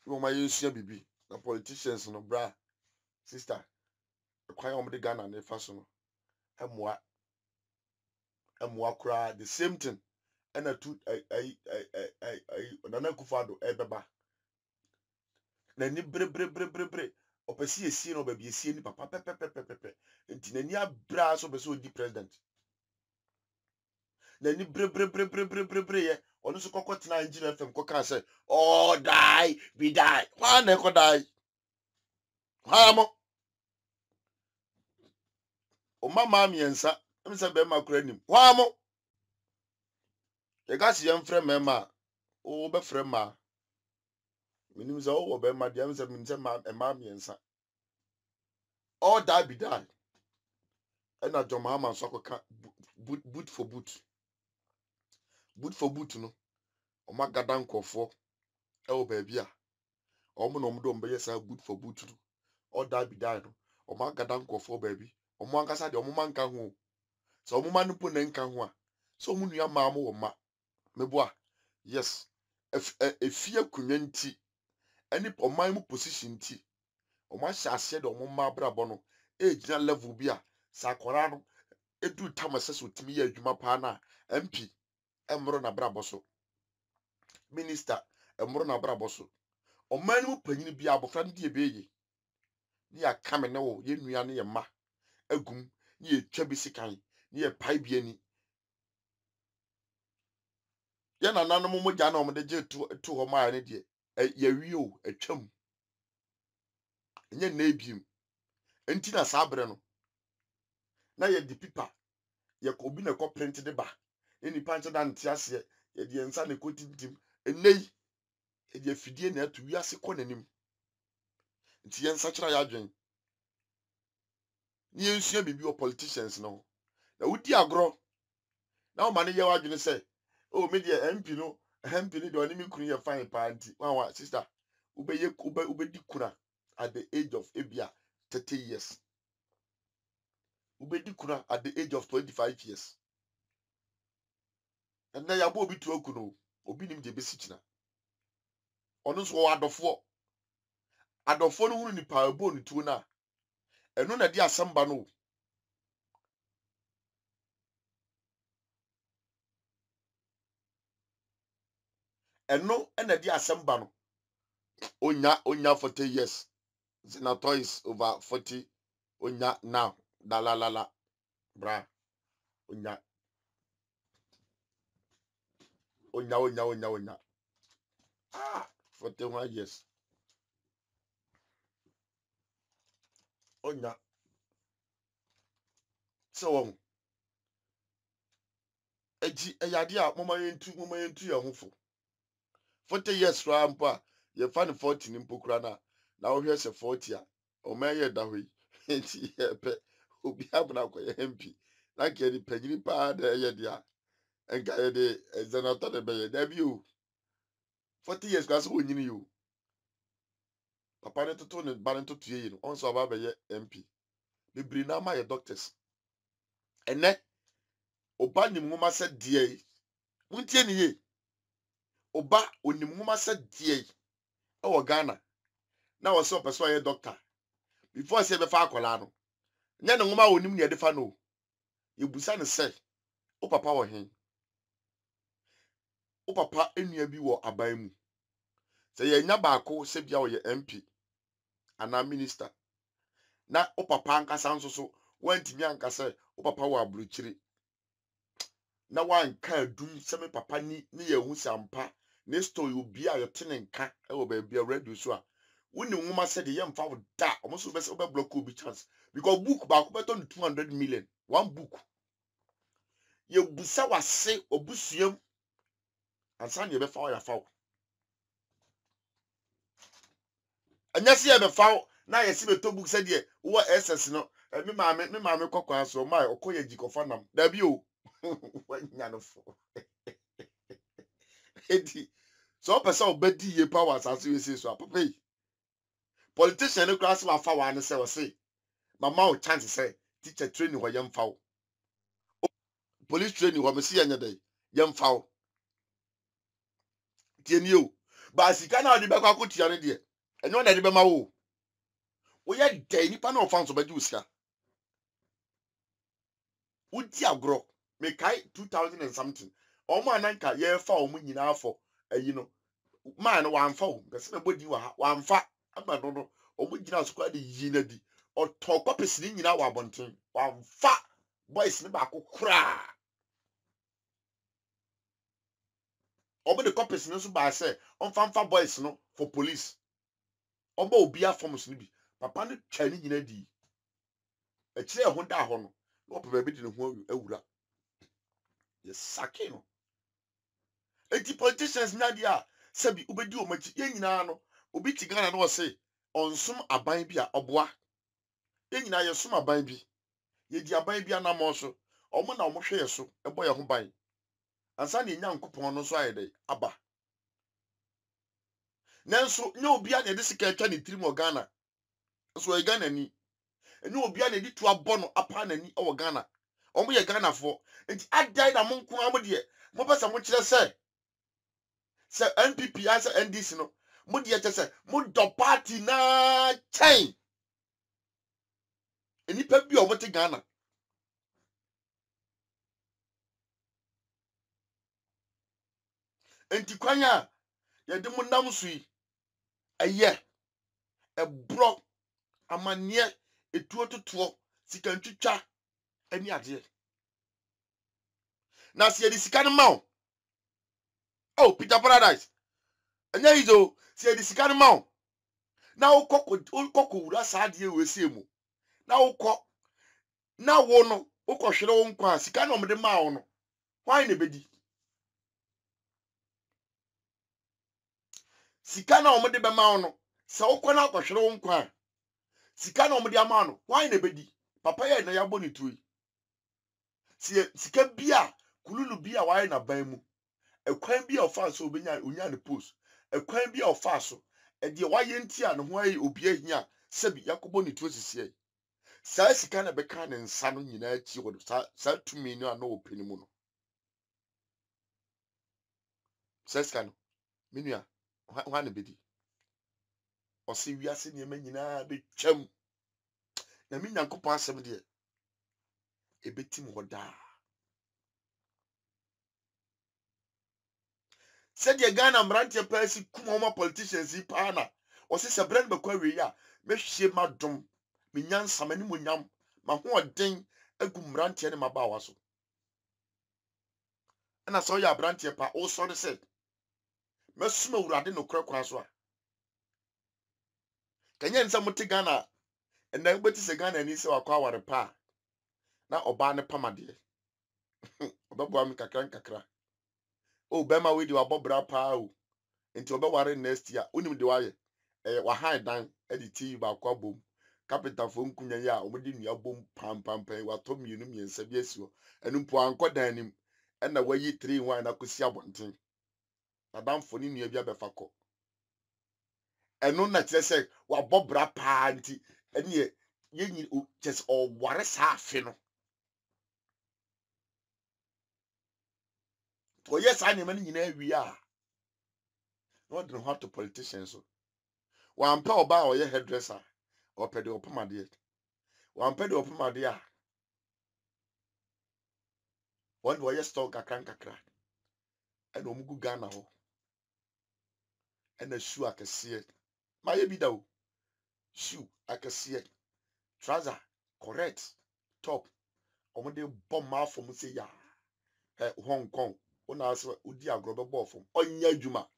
you my use bibi the politicians no bra sister kwan om de Ghana na fa so no emwa kura the same thing and a two Nana Akufo-Addo ebeba na ni bre opesi esi no ba bi esi ni papa pepe enti na ni abra so be so di president na ni bre ye onu so kokoti na Nigeria FM ko kan say oh die be die why na ko die why mo o mama miensa em say be makura nim why mo e ga si yem frɛ mema o be frɛ ma minim say o be ma dia em say minim say ma miensa all die be die and na John Mahama so ko boot for boot no o magada nkofo e o baby a o mo no mo do mbeye say boot for boot no all die be die no o magada nkofo baby o mo ankasa de o mo manka ho so o mo manupo na nka ho a so o mo nua ma mo wo ma meboa yes efie kunwa nti ani oman mu position nti o ma hya ase de o mo ma brabo no e gina level bi a sakora no edu tamase so timi ya adwuma pa na MP emro na brabo so minister emro na brabo so oman mu panyini bi abofra ndi ebeye ni akame ne wo ye nua ne ye ma agum ni etwa bi sikan ni ye pai bi ani ye na nanom mo gya na o de je tu ho ma ne de ye wi o atwam nye na ebiem enti na sabre no na ye di pipa ye ko bi na ko print de ba eni panche da ntia ase ye de nsa na ko tintim enei ye de afidie na atu wi ase ko nanim nti ye nsa kira ya adwen ni ensua bibi o politicians no na wudi agro na o ma ne ye wa adwen se o me de MP no MP ni de oni mi kunu ye fine pa anti wa sister ube di kuna at the age of ebia 30 years ube di kuna at the age of 25 years and na ya bo obi tu okuno obi nim de besi kina onu so adofo no hunu ni pa ebo ni tu na eno na di asamba no eno na di asamba no onya 40 years senator is over 40 onya now la bra onya 41 years onya so eji eyade a moma yentu ye hofo 40 years rampa ye fan 40 ni mpokura na wo hwe se 40 a o ma ye da hoyi enti ye pe obi abuna ko ye MP na ke di pagiri pa da ye dia enka ye de senator de be ye da bi o 40 years ka so onyini yo papa ne toto ne ba ne toto ye no on so aba be ye MP bibiri na ma ye doctors ene oba nim ngoma se die muntie ni ye oba onim ngoma se die e wo Ghana na wo so person ye doctor before say be fa akola no nya ne ngoma onim ne de fa no yebusa ne se o papa wo hen o papa enua bi wo aban mu se ye nya baako se bia wo ye MP ana minister na o papa ankasa nso so wantimi ankasa o papa wo abruchiri na wanka adum se me papa ni ye hu sampa ne story obi a yotene nka e wo ba bia radio so a woni nwoma se de ye mfa wo da omo so be se obe block obi chance because book ba ko beto 200 million one book ye busa wase obusuam ansa ne be fa wo ya fa wo anya se ye be fa wo na yesi beto book said ye wo SS no me maame kokwa so my okoye jikofa nam da bi o wanya no fo edi so person obedi ye power asase we say so papa yi politician no class wa fa wa ne say o say mama o chance say teacher training ho yem fa police training ho me see anya dey yem fa tie ni o ba sika na odi be kwa kotia ne de enyo na de be ma wo wo ye dey nipa na ofa nso be di usika udi agro me kai 2000 and something omo ananka ye fa omo nyina afọ ayi no man wan fa o pese na bodi wa wan fa ama no omo gina so kwa de yi na di otọ pese ni nyina wa abonten wan fa boys ni ba kokura omo de pese ni so ba se on fa boys no for police omo obi afom so ni bi papa no twa ni nyina di e kire ho da ho no no papa bi di ne ho awura ye sake no eti politicians na dia sabi ubedi o machi ye nyina no obi ti Ghana no say onsom aban bi a oboa ye nyina ye som aban bi ye di aban bi anamo so omo na omo hwe ye so ebo ye ho ban ansa na Nyankopon no so ayede aba nanso nya obi a na de sika atwa ne tirim o Ghana so ye Ghana ni nya obi a na de tu abọ no apa na ni o Ghana omo ye Ghana fo enti adai na mo nko amo de mo pesa mo kire se NPP as NDC no mo de se mo do party na chain enipa bi o mo te Ghana enti kwanya ye de mo nam sui eye ebro amanie etuo totoɔ sika ntwitwa ani ade na se yedi sika no ma o Peter Paradise anya hizo se yedi sika no ma na ukoko wura saade we se mu na ukọ na wo no ukọhwere wo nkwa sika no mde ma wo no hwan na bedi sika na mde be ma wo no se ukọ na ukọhwere wo nkwa sika na mde ama no hwan na bedi papa ye na ya bọ ni tuyi sika bia kululu bia waye na ban mu ekwan bia ofa so obenya onya ne post ekwan bia ofa so e de waye ntia ne ho ayi obi ahia sabi yakobo ni tuo sisi sa sika na beka ne nsa no nyina achi wo sa tumi no ana openi mu no sa sika no menua ho na bedi o se wiase ne ma nyina betwam na me Nyankopon asem de e betim hoda said ye Ghana mrantie pasi kuma ma politicians yi pa na o se se brand bekwa we ya me hye madom me nyansa mani monyam ma ho odin agu mrantie ne maba wa so na so ya brantie pa o so de se mesuma urade no krakra so a kanya nsa muti Ghana na gbeti se Ghana ni se wakwa ware pa na oba ne pamade obebo am kakra o bema we di wabobra pa o enti obeware next year onim de waye wa high dan editi ba kwa bom capital fo nkunya ya omudi nua bom pam wa to mienu miensa bi asiwo enumpo ankodan nim na wayi 3 in 1 na kosi abonten adamfo ni nua bi abefa ko enu na kire se wabobra pa nti ene yenyi just o ware sa afe no to yes ani man nyina wi a no de ho to politicians so wampa oba o ye hairdresser opede opamade wampede opamade a won do ye stock kakra ena omugu Ghana ho ena shoe akese ma ye bi da o shoe akese trouser correct top omode bomb ma fom se ya Hong Kong una ase udi agrobe bo fom onya adwuma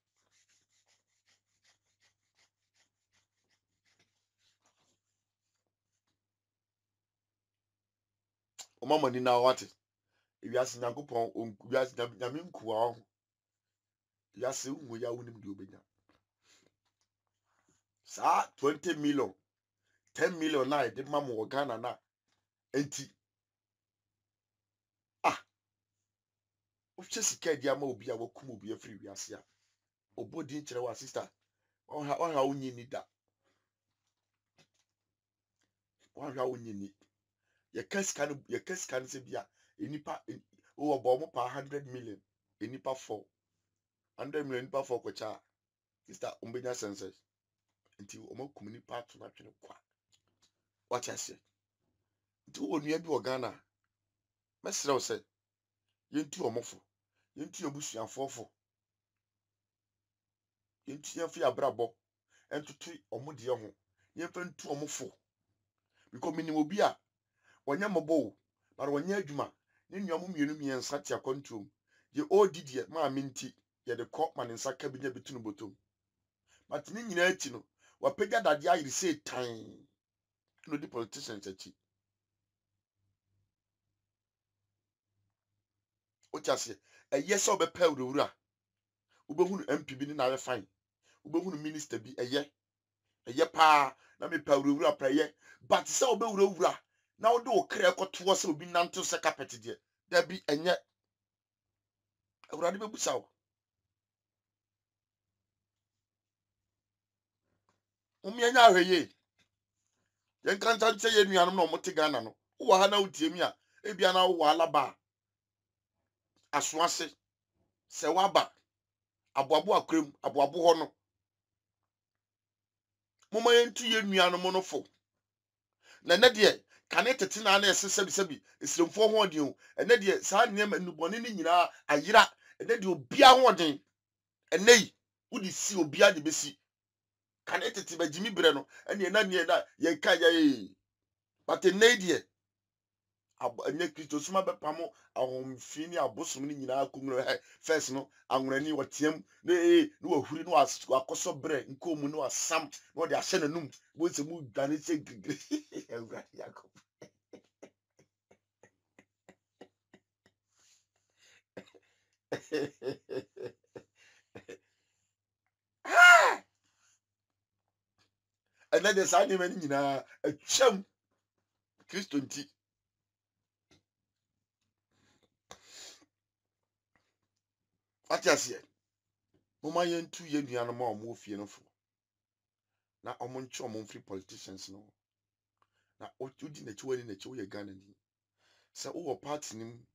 o mama ni na wate wiase Nyankopon wiase nyame nkuwa ho wiase unwo ya wonim de obenya sa 20 million 10 million na de ma mo Ghana na enti o hwe sika di ama obi a wakum obi afiri wiase a obodi nkyere wa sister on ha onyi ni da on ha onyi ni ye kasika no se bia enipa o obo mo pa 100 million enipa 4 100 million enipa 4 kwacha sister umbenya senses nti o makum nipa to na twene kwa what I say nti wo nua bi o Ghana mesre o se yentu omofo yentu obusuafofo yentu yafi abrabo entutu omode ho yemfa ntu omofo because minimo bi a wonya mobo but wonya adwuma ne nuamo mienu miensa tia kontom ye odidie ma minti ye de kɔ ma ne nsa ka binya bitunu botom but ne nyina ati no wapagya dade ayire se tan no di politicians achi o tiase eye se obepa wura ubehunu MP bi ni na ye fine ubehunu minister bi eye pa na me pa wura praye but se obewura na wo de o kra ekoto se obi nanto se carpet de da bi enye awurade bebusa wo umianya ahweye yen kanta nte ye nuanom na omote Ghana no wo ha na utiemi a ebia na wo alaba asoase se waba aboabo akrem aboabo ho no moma yentu ye nuanom no fo na ne de kane tete na na sebi esremfo ho odi o ene de saa ne manubone ni nyina ayira ene de obia ho odin enei wudi si obia de besi kane tete bagimi bre no ene na ne na ye ka ya but enei de anya Kristo suma bepamo ahomfi ni abosom ni nyina akumro first no anwrani wotiam ne wahuri no akoso bre nkomu no asam no de ahye nanum bo se mu dwane se gigre awurade yakob and then the same man nyina atwam Kristo nti atiasie moma yentu ye nuanom a omo ofie no fo na omo nche omo mfiri politicians no na odi na chiwani na chiwo ye Ghana ni se wo party nim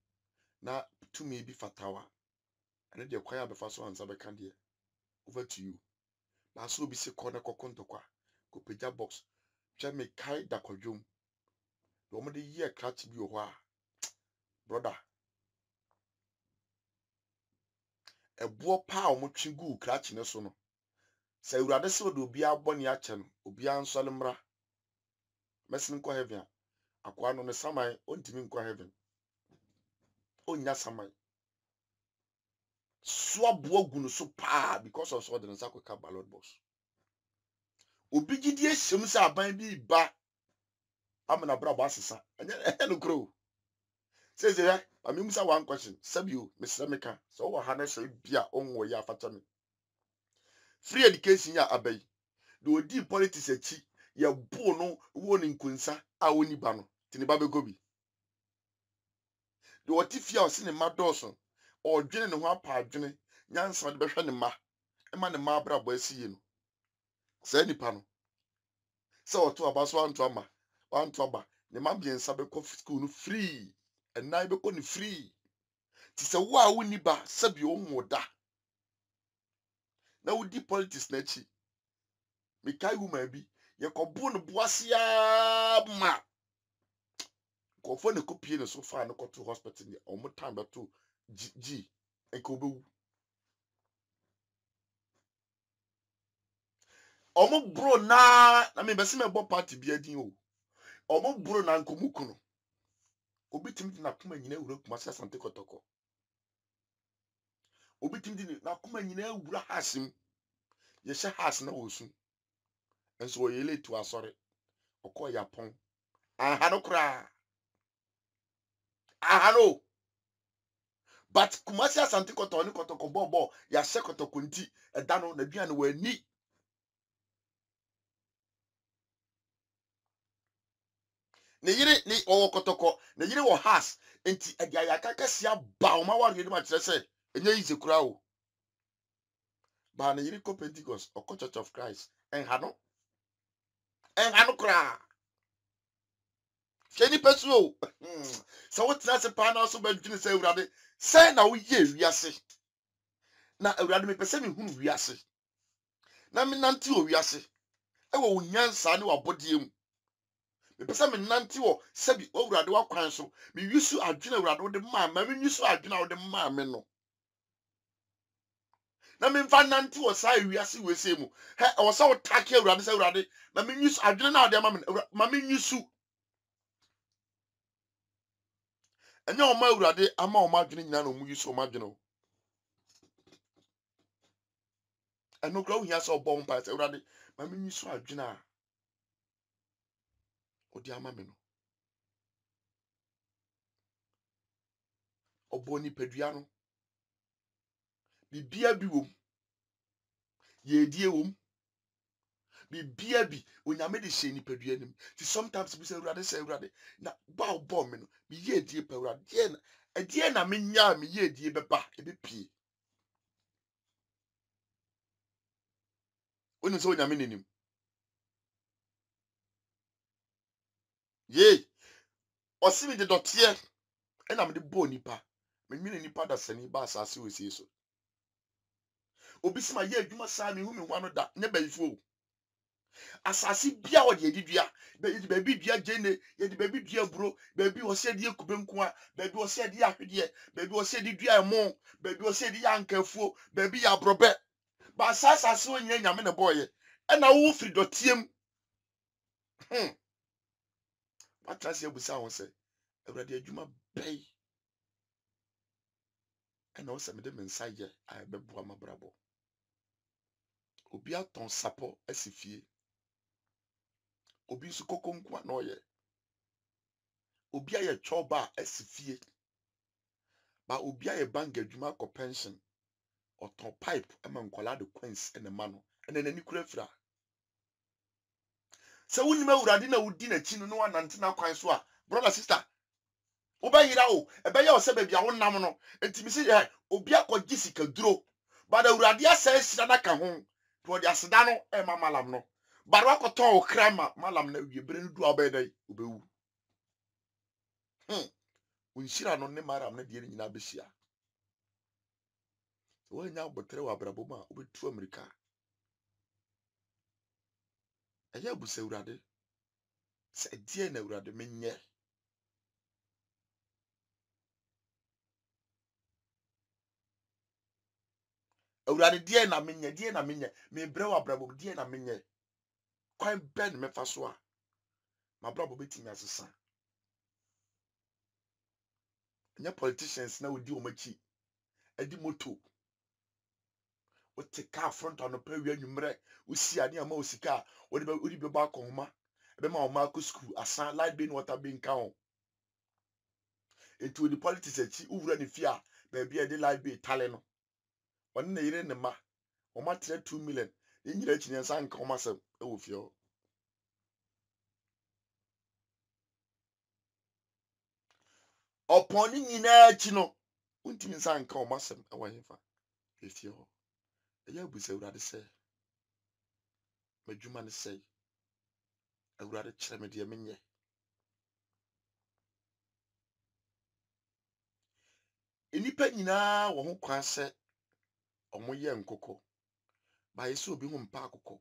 na tumi bi fatawa ane de kwaya be fa so ansa be kan de over to you na so obi se kɔ na kɔkɔntɔkwa ko peja box twa me kai da kɔdwom do omo de ye clutch bi ho a brother ebo pa omo twi gu clutch ne so no se awurade se do obi abɔne akyɛ no obi ansɔle mra mesin kɔ heaven akwa no ne saman ontimi nkɔ heaven onya saman so bo gu no so pa because of so the nsakwa ballot box obi gidi ehyem se aban bi ba amana brabo asesa enye no kro says ya amemusa one question sabio mesemeka so wo ha na so bia onwo ya afata me free education ya abai do odi politics achi ya bo no wo ni nkunsa a oni ba no tini ba bego bi do otifia o se ne madoso o dwene ne ho apa adwene nyansa de behwe ne ma e ma ne ma brabo asiye no sa nipa no se oto abaso anto ama wanto aba ne ma biensa be ko school no free and na be ko ni free ti se wo a woni ba sabi o moda na wodi politics na chi me kai woman bi ye ko bu no boasia ma ko fo ne kopie ne so fa ne ko to hospital ni o mo time be to g e ko bewu o mo bro na me be se me bo party bi adin o mo bro na nkomuku no obi tim na kuma nyina wura kuma se Asante Kotoko obi tim na kuma nyina wura hasim ye hye has na osu enso o yele tu asore okọ yapon aha no kra aha no but Kumasi Asante Kotoko ni Kotoko bobo ya hye Kotoko nti eda no na duane wani ne yere ne owo kotoko ne yere wo has enti ade ayaka kasia ba o ma wa de ma kire se enye yize kura o ba ne yere ko Pentecost o Church of Christ en ha no kura Sheni pesu so what na se pa na so ba dwene se awurade se na wo ye wiase na awurade me pese me hunu wiase na me nante o wiase e wo nyansa ne wabode mu me pese me nante wo sabi awurade wa kwan so me yusu adwene awurade wo de ma me yusu adwene wo de ma me no na me mfa nante wo sa wiase we se mu he wo sa wo take awurade se awurade na me yusu adwene na wo de ma me yusu enye o ma awurade ama o ma adwene nyina na o mu yusu o ma adwene o eno kra ohia se obon pa se awurade ma me yusu adwene a o de ama me no oboni pedua no bibia bi wom ye die wom bibia bi onyame de hye ni pedua nim ti sometimes bi se awurade na ba obo me no bi ye die pa awurade na edie na me nya me ye die beba ebe pie oni so onyame nenim ye osimi de dotie ena me de bo nipa me nwene nipa da sani ba asase wesi so obi sima ye adwuma saa me hu me hwa no da ne bayifo asase bia o de edidua be bi dua gene ye de be bi dua buro be bi o se de ekubenku a be bi o se de ahwede be bi o se de dua emo be bi o se de yankafuo be bi ya brobe ba asase o nyina nyame ne boye e na wo firi dotiem patrasi ebusa won se awurade adwuma bai e na o se me de mensa ye a be boa mabrabo obi aton sapo asifie obi su kokonku a na oye obi aye choba asifie ba obi aye banga adwuma ko pension oton pipe ama nkola de queens ene ma no ene nani kura fira se wunima awurade na wudi na chi no wanante na kwan so a brother sister obayira o ebeye o se ba bia wonam no entimi se obi akogye sika duro ba da awurade asa sira na ka ho to de aseda no e ma malam no ba ro akoton o krama malam na wie bere no du obedai obewu unshira no ne maram na de nyina behia wo nya botere wa brabo ma obetu amerika aya busa awurade se die na awurade menye awurade die na menye me bre wa brabo die na menye kwan ben me fa so a ma brabo betimi asesa nya politicians na odi o machi edi moto o te car front on pa wi anwumre o si ade ama o sika odi be ba konma ebe ma o ma ko school asan light bin water bin ka on etu di politics achi uwura ne fia ba bia de light bin tale no on na yire ne ma o ma 2 million e nyira chi ne san ka o ma sam e wo fie opon ni nyina chi no untimi san ka o ma sam e wo hefa e fie ho eya busa awurade se madwuma ne sei awurade kire me de menye enipa nyina wo ho kwan se omo ye nkoko ba yeso obi ho mpa akoko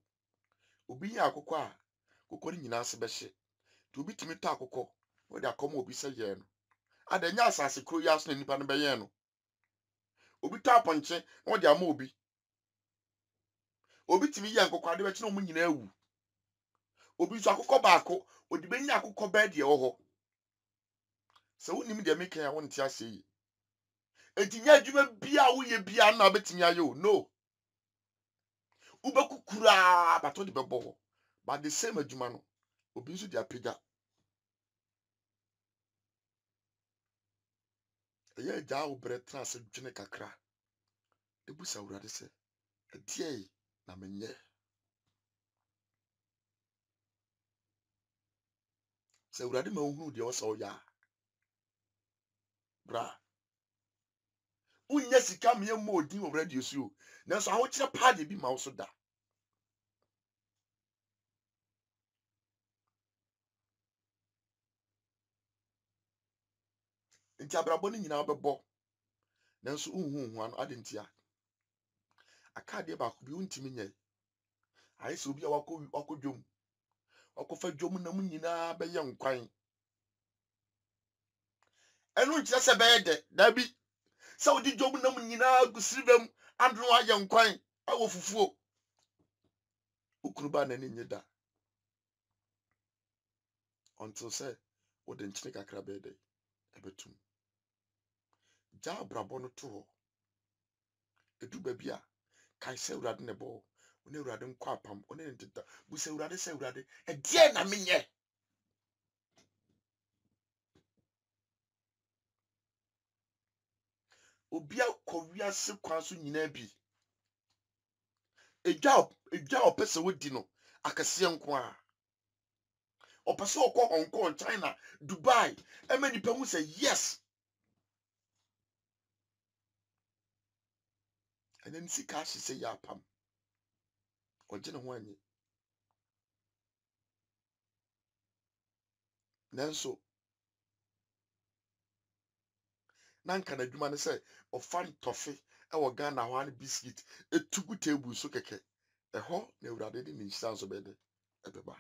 obi ya akoko a kokori nyina se be hye to obi timi to akoko we de akoma obi se ye no adanya asase kro ya so na nipa no be ye no obi to aponche na de ama obi timi ye nkoko ade be kye na omo nyina awu obi so akoko baako odi be nya akoko ba de wo ho se wonim de meka ya wonte ase yi etinya adwuma bia wo ye bia na betimi ayo no ubekukura bato de bebo ho but the same adwuma no obi nso de apega eya ja wo bre trans dwene kakra ebusa wurade se edie na menye sɛ awurade ma wohunu deɛ ɔsɛ ɔyɛ a bra unya sika me mo odin wɔ radio so nanso ahokyerɛ paa de bi ma wo so da nti abrabɔ no nyinaa bɛbɔ nanso unhu ano adentia akade ba ko bi untimi nyɛ ayi sɛ obi a wakɔ dwom wakɔfa dwom na mu nyinaa bɛyɛ nkwan ɛno nkyerɛ sɛ bɛyɛ dɛ dabi sɛ wodi dwom na mu nyinaa gusiribam andro ayɛ nkwan awɔ fufuo ukuru ba na ni nye da until sɛ wode nkyene kakra bɛyɛ dɛ ɛbɛtum gya abrabɔ no to hɔ edu baabi a kae sɛ awurade ne bɔ one awurade nkɔ apam one ne nteta bu sɛ awurade ɛdeɛ na menyɛ obi akɔ wiase kwan so nyinaa bi edwa ɔpɛ sɛ wodi no akɛseɛ nko a ɔpɛ sɛ ɔkɔ Hong Kong, China, Dubai ɛma nipa hu sɛ yes ɛnɛ nsi ka ahye sɛ yɛ apam ɔgye ne ho anyi nanso nanka na adwuma ne sɛ ɔfa ntɔfe ɛwɔ Ghana hɔ ne biscuit etugu table so kɛkɛ ɛhɔ na awurade de ne nhyira nso bɛde ɛbɛba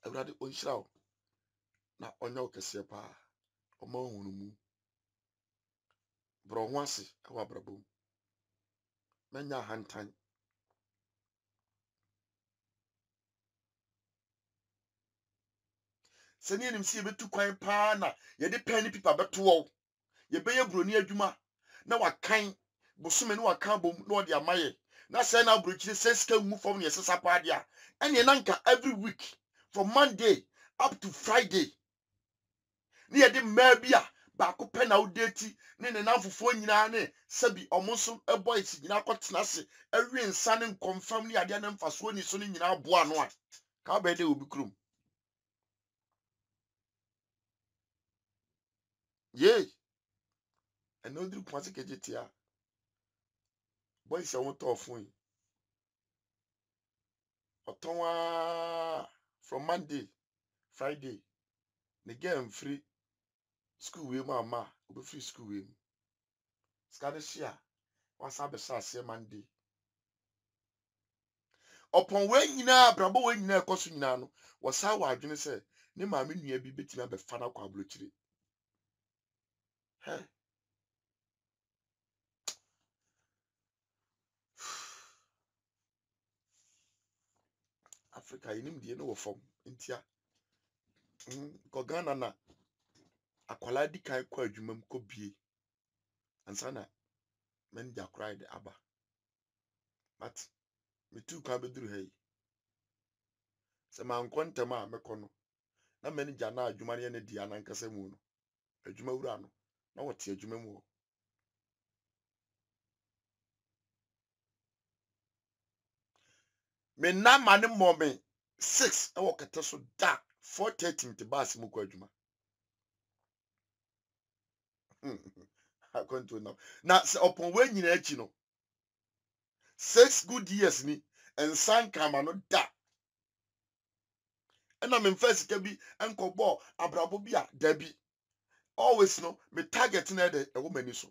awurade ɔnhyira wo na ɔnyɛ wo kɛseɛ paa ɔma ohunu mu brɔ ho ase ɛwɔ abrabɔ mu mɛnya ahantan sɛ ne nim sɛ yɛbɛtu kwan paa na yɛde pen ne pipa bɛto wɔ yɛbɛyɛ broni adwuma na wakan bosome ne wakan bom na ɔde amayɛ na sɛ na abrokyire sɛ sika ngu fam ne yɛsesa paa de a ɛne na nka every week from Monday up to Friday ne yɛde mmaa bi a baako pɛ na wodeti ne ne namfofoɔ nyinaa ne sɛbi ɔmo nso ɛbɔ esi nyinaa kɔtena ase ɛwie nsa ne nkɔmfam ne adeɛ ne mfasoɔ ni so ne nyinaa boa no a ka bɛde obi kurom ye ɛna odiri kwase kejetia boys a wɔn tɔɔ phone ɔtɔn from Monday Friday ne girl free school we mama obi free school we mu skade share wasa bɛhyɛ aseɛ Monday upon we nyinaa brabo we nyinaa ɛkɔ so nyinaa no wɔsa wɔ adwene sɛ ne maame nua bi betumi abɛfa na akɔ abrokyire hey Africa yinim die no wɔ fam ntia ko Ghana na akwala di kan kɔ adwuma mu kɔ bie ansa na manager cry de aba but me tu kan beduru ha yi sɛ man kontem a mekɔ no na manager na adwuma ne ne di anankasa mu no adwuma wura no na wɔte adwuma mu me na ma ne mɔ me 6 ɛwɔ kɛtɛ so da 4:30 te bus mu kɔ adwuma akonto na sɛ upon we nyina achi no 6 good years ni ensan kama no da ɛna me mfa sika bi enkɔbɔ abrabo bi a da bi always no me target na de ɛwɔ mani so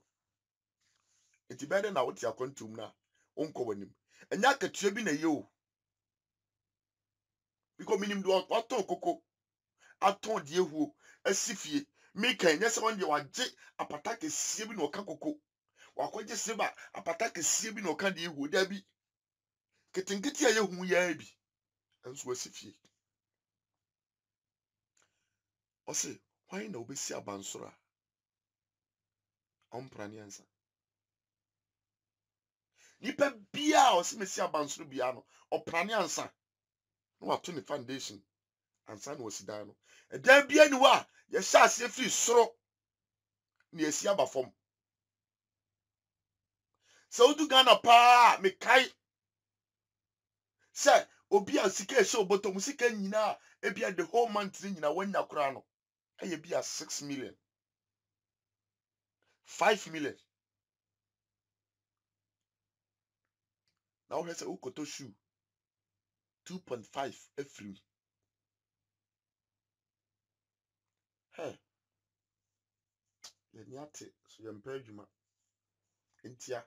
enti bɛde na wote akontum na onkɔ wanim enya akatua bi na ye o because minim do aton koko aton de ehuo asifie me kan nyɛ sɛ wɔn de wagye apata kɛsie bi na ɔka koko wakɔgye seba apata kɛsie bi na ɔka de ehuo da bi ketenkete a yehu ya bi enso asifie ɔse hwan na obesi abansoro a ɔmprane ansa nipa bia ɔse mesi abansoro bia no ɔprane ansa no wato ne foundation ansa na osidan no ɛdan bia ni wa yɛ hyɛ ase firi soro na yɛsi aba fam sɛ wodu Ghana pa me kai Say obi a sika show bottom sika nyina ebia the whole month nyina wanya kura no eye bia 6 million 5 million. Now here's a ukoto shoe 2.5 efrim. Hey, yeniate so yempa adwuma entia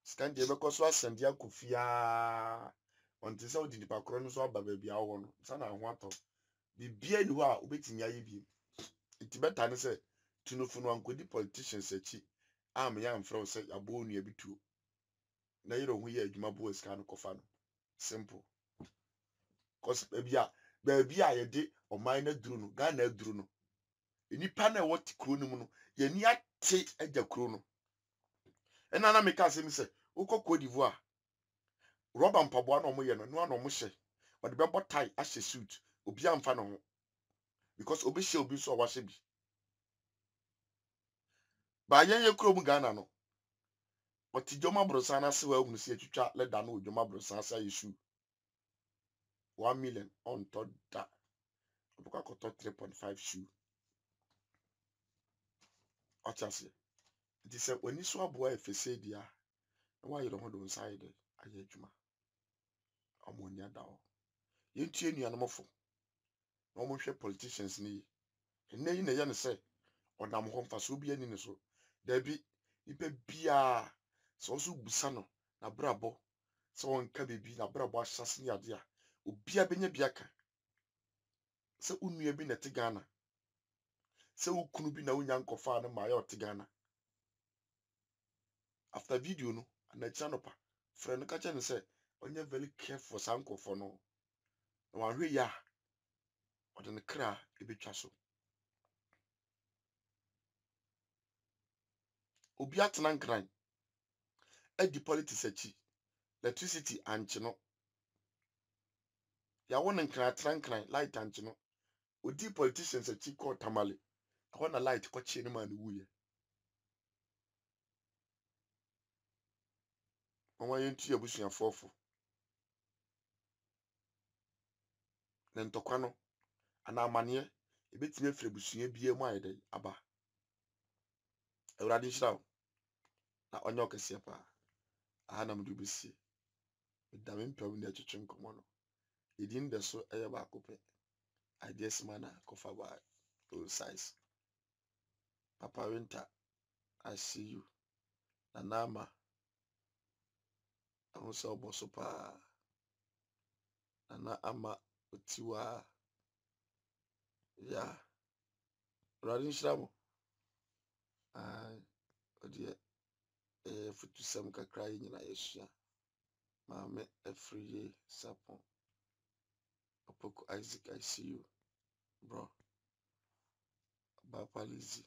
stand ye beko so asende akofia onte se odi nipa koro no so aba ba bia wo no sa na ho ato bibia ni ho a obetimi aye bi enti beta ne se tunufu no ankodi politicians achi am ya mfrɛ se abo onu abituo na yero ho ye adwuma bo esika no kofa no simple cause bia ye de oman na duru no Ghana aduru no enipa na what kro no mu no ye ni ate agya kro no ena na meka se mi se ukọ Cote d'Ivoire rubber mpaboa na omoye no no na omo hye o de bebo tie a hye suit obi amfa no ho because obi hye obi so wa hye bi ba ye kro mu Ghana no oti joma brosa na se wa hunu se atwitwa leda na ojoma brosa sa yesu 1 million on to da obuka koto 3.5 shoe ochase it is when so aboa efese dia na wa yero ho do inside aye adwuma amoni adawo yentie nuanomfo na omo hwe politicians ni enyi na ye ne se odam ho mfa so bi ani ne so da bi ipe bia so so busa no na brabo so won ka bebi na brabo ahyase ni ade a obia benya bia ka se unua bi na te Ghana se ukunu bi na unya nkofa na ma ya ote Ghana after video no na chanopa friend ka che ne se onye very careful sa nkofo no na wa hwe ya ode ne kra ebetwa so obi atena nkran edi politics achi electricity anche no ya won nkran atena nkran light anche no odi politicians achi ko tamale ho na light ko chi ne ma ne wuye mama yentu abusua fofo na ntokwa no ana amane ebetime afre busua bia mu ayede aba Ewurade nhyira na onye okese pa aha na mdu bisi medame mpam na twetwe nkomo no edin de so eye ba akopɛ ideas mana kofa ba all size Papa Winter I see you na nama ahoso oboso pa na ama otiwa ya Ewurade nhyira mo odi futusam kakra yi nyina yesua Mame Afriye Sapon Opoko Isaac I see you bro Papa Lizzy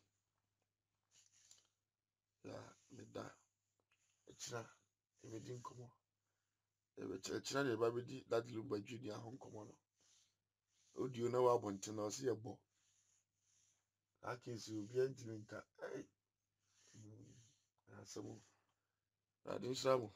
ya meda echira emedi nkomo echira ne ba bedi that Lumba Junior ho nkomo no audio na wa bonte na so yebo akesi obi antimi nka asemo radin samu